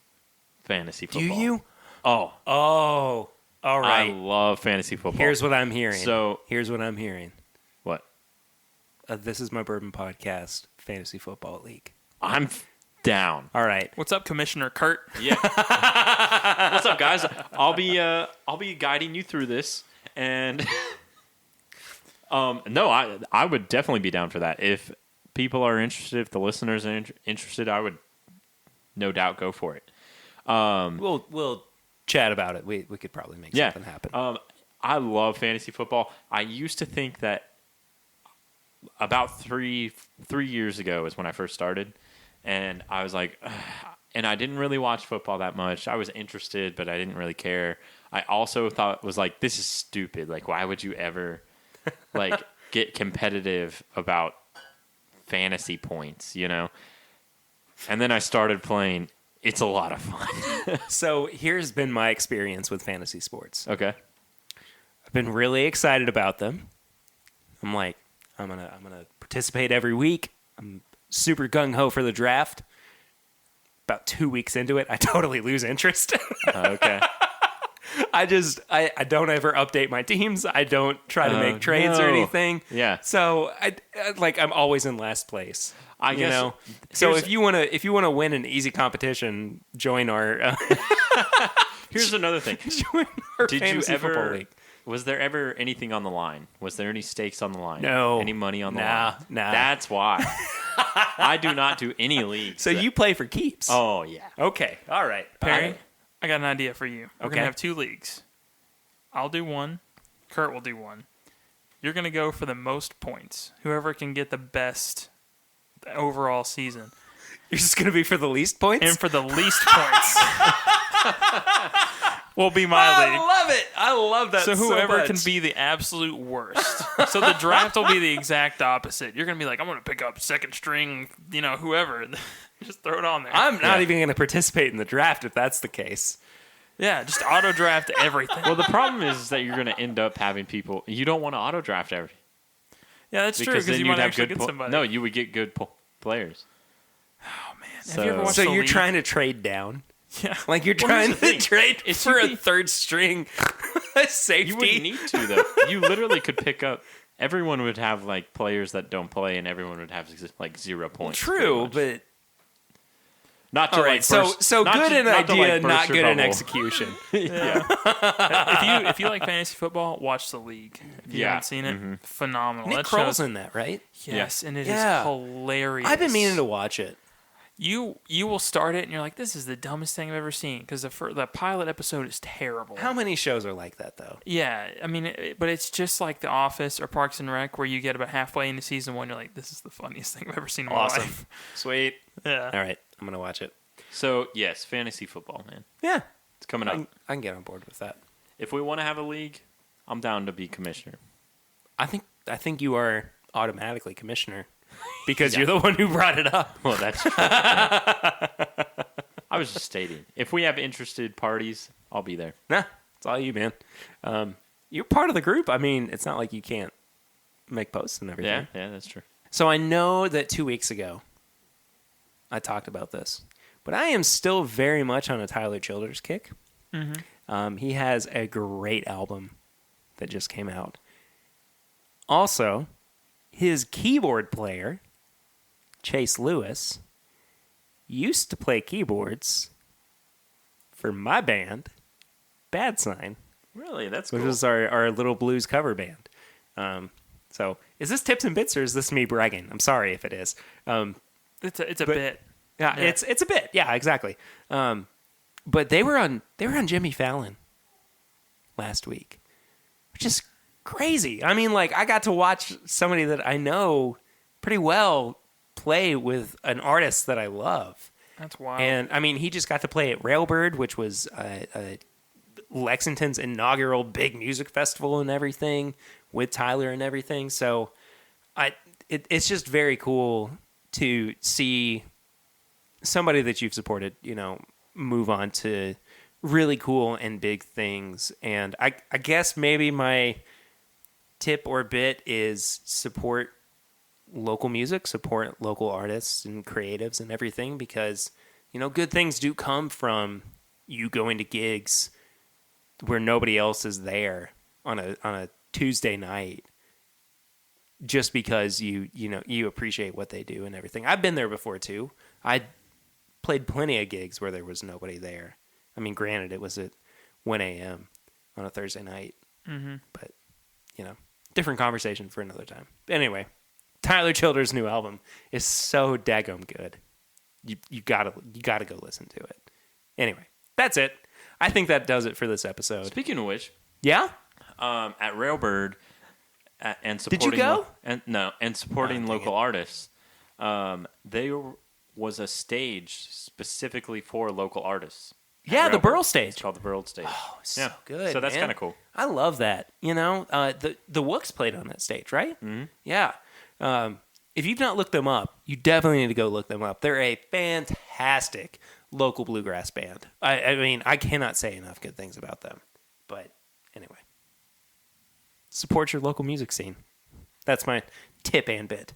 fantasy football. Do you? Oh, Oh, all right. I love fantasy football. Here's what I'm hearing. So here's what I'm hearing. what? a This Is My Bourbon Podcast Fantasy Football League. I'm down. All right. What's up, Commissioner Kurt? Yeah. What's up, guys? I'll be guiding you through this, and no, I would definitely be down for that. If people are interested, if the listeners are interested, I would no doubt go for it. We'll chat about it. We could probably make something happen. I love fantasy football. I used to think that about three years ago is when I first started, and I was like, ugh. And I didn't really watch football that much. I was interested, but I didn't really care. I also thought was like, this is stupid. Like, why would you ever like get competitive about fantasy points, you know? And then I started playing. It's a lot of fun. So here's been my experience with fantasy sports. Okay. I've been really excited about them. I'm like, I'm gonna participate every week. I'm super gung ho for the draft. About 2 weeks into it, I totally lose interest. Okay. I don't ever update my teams. I don't try to make trades or anything. Yeah. So I'm always in last place. I guess. Know. So if you wanna win an easy competition, join our. Here's another thing. Join our Did you fantasy football ever? league. Was there ever anything on the line? Was there any stakes on the line? No. Any money on the line? Nah. That's why. I do not do any leagues. So you play for keeps. Oh yeah. Okay. All right. Perry, I got an idea for you. We're Okay. going to have 2 leagues. I'll do one. Kurt will do one. You're going to go for the most points. Whoever can get the best overall season. You're just going to be for the least points? And for the least points will be my league. I love it. I love that So whoever much. can be the absolute worst. So the draft will be the exact opposite. You're going to be like, I'm going to pick up second string, whoever. Just throw it on there. I'm not even going to participate in the draft if that's the case. Yeah, just auto draft everything. Well, the problem is that you're going to end up having people. You don't want to auto draft everything. Yeah, that's true, because then you you'd might have actually good. get somebody. No, you would get good players. Oh, man. So- Have you ever watched So the you're league? trying to trade down? Yeah. Like you're Well, trying here's the to thing. trade If for you a third string safety? You wouldn't need to though. You literally could pick up. Everyone would have like players that don't play, and everyone would have like 0 points. True, but not to all right. like So burst, so not good to- in not to, idea, like, burst not your good in bubble. execution. If you like fantasy football, watch the league. If you Yeah. haven't seen it, phenomenal. Nick That Kroll's shows, in that, right? yes, and it is Yeah. hilarious. I've been meaning to watch it. You will start it and you're like, this is the dumbest thing I've ever seen, because the pilot episode is terrible. How many shows are like that though? Yeah, I mean, but it's just like The Office or Parks and Rec, where you get about halfway into season 1, you're like, this is the funniest thing I've ever seen in my Awesome. life. Sweet. Yeah. All right, I'm gonna watch it. So yes, fantasy football, man, Yeah, it's coming up. I can get on board with that. If we want to have a league, I'm down to be commissioner. I think you are automatically commissioner because you're the one who brought it up. Well, that's true. Yeah. I was just stating. If we have interested parties, I'll be there. Nah, it's all you, man. You're part of the group. I mean, it's not like you can't make posts and everything. Yeah, that's true. So I know that 2 weeks ago I talked about this, but I am still very much on a Tyler Childers kick. Mm-hmm. He has a great album that just came out. Also, his keyboard player, Chase Lewis, used to play keyboards for my band, Bad Sign, Really, that's which cool. was our little blues cover band. So is this tips and bits or is this me bragging? I'm sorry if it is. It's a But- bit. Yeah, Yeah. it's a bit. Yeah, exactly. But they were on Jimmy Fallon last week, which is crazy. I mean, like I got to watch somebody that I know pretty well play with an artist that I love. That's wild. And I mean, he just got to play at Railbird, which was Lexington's inaugural big music festival and everything with Tyler and everything. So it's just very cool to see somebody that you've supported, move on to really cool and big things. And I guess maybe my tip or bit is support local music, support local artists and creatives and everything, because good things do come from you going to gigs where nobody else is there on a Tuesday night just because you appreciate what they do and everything. I've been there before too. I played plenty of gigs where there was nobody there. I mean, granted, it was at 1 a.m. on a Thursday night, but different conversation for another time. Anyway, Tyler Childers' new album is so daggum good. You gotta go listen to it. Anyway, that's it. I think that does it for this episode. Speaking of which, yeah, at Railbird and supporting did you go? And supporting local artists, there was a stage specifically for local artists. Yeah, the Burl stage. It's called the Burl stage. Oh, so good. So that's kind of cool. I love that. The Wooks played on that stage, right? Mm-hmm. Yeah. If you've not looked them up, you definitely need to go look them up. They're a fantastic local bluegrass band. I mean, I cannot say enough good things about them. But anyway, support your local music scene. That's my tip and bit.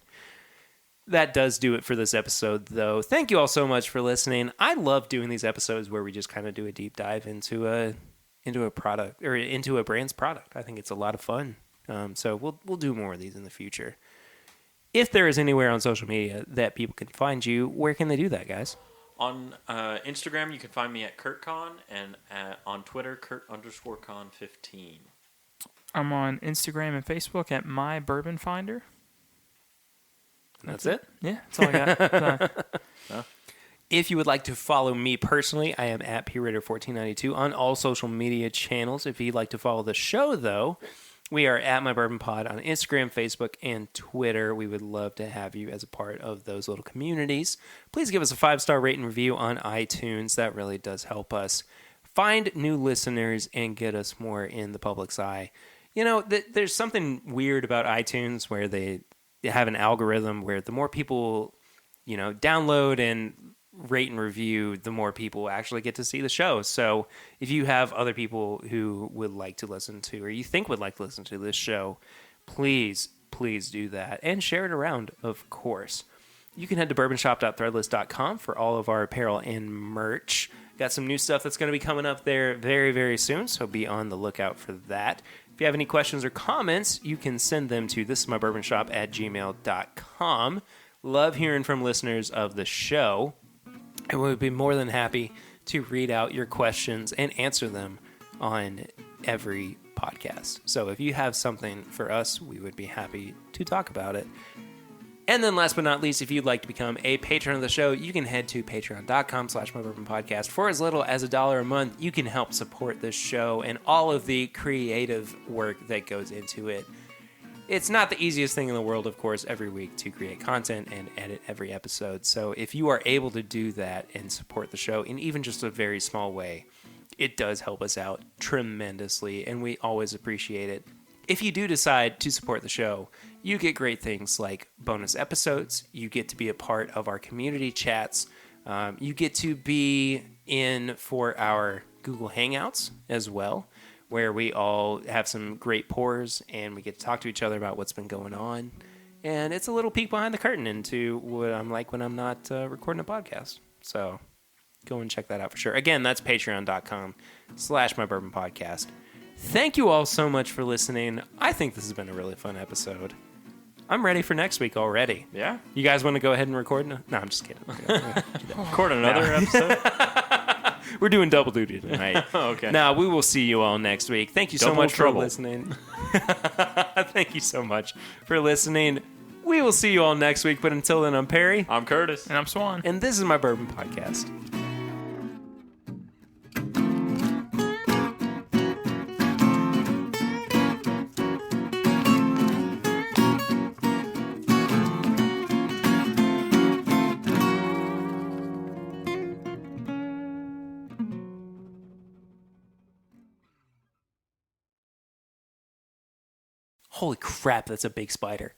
That does do it for this episode, though. Thank you all so much for listening. I love doing these episodes where we just kind of do a deep dive into a product or into a brand's product. I think it's a lot of fun. So we'll do more of these in the future. If there is anywhere on social media that people can find you, where can they do that, guys? On Instagram, you can find me at KurtCon, and on Twitter, Kurt_Con15. I'm on Instagram and Facebook at My Bourbon Finder. That's it? Yeah, that's all I got. If you would like to follow me personally, I am at PRaider1492 on all social media channels. If you'd like to follow the show, though, we are at My Bourbon Pod on Instagram, Facebook, and Twitter. We would love to have you as a part of those little communities. Please give us a 5-star rate and review on iTunes. That really does help us find new listeners and get us more in the public's eye. There's something weird about iTunes where they have an algorithm where the more people, download and rate and review, the more people actually get to see the show. So if you have other people who would like to listen to, or you think would like to listen to this show, please do that and share it around, of course. You can head to bourbonshop.threadless.com for all of our apparel and merch. Got some new stuff that's going to be coming up there very, very soon, so be on the lookout for that. If you have any questions or comments, you can send them to thisismybourbonshop@gmail.com. Love hearing from listeners of the show, and we would be more than happy to read out your questions and answer them on every podcast. So if you have something for us, we would be happy to talk about it. And then last but not least, if you'd like to become a patron of the show, you can head to patreon.com/mybourbonpodcast. For as little as $1 a month, you can help support this show and all of the creative work that goes into it. It's not the easiest thing in the world, of course, every week to create content and edit every episode. So if you are able to do that and support the show in even just a very small way, it does help us out tremendously, and we always appreciate it. If you do decide to support the show, you get great things like bonus episodes. You get to be a part of our community chats. You get to be in for our Google Hangouts as well, where we all have some great pours and we get to talk to each other about what's been going on. And it's a little peek behind the curtain into what I'm like when I'm not recording a podcast. So go and check that out for sure. Again, that's patreon.com/mybourbonpodcast. Thank you all so much for listening. I think this has been a really fun episode. I'm ready for next week already. Yeah. You guys want to go ahead and record? No, I'm just kidding. Record another episode? We're doing double duty tonight. Okay. Now, we will see you all next week. Thank you so Double much trouble. for listening. Thank you so much for listening. We will see you all next week, but until then, I'm Perry. I'm Curtis. And I'm Swan. And this is My Bourbon Podcast. Holy crap, that's a big spider.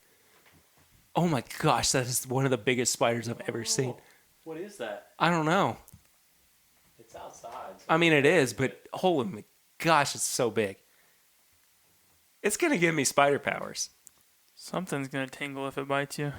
Oh my gosh, that is one of the biggest spiders I've ever seen. What is that? I don't know. It's outside. I mean, it is, but holy my gosh, it's so big. It's going to give me spider powers. Something's going to tingle if it bites you.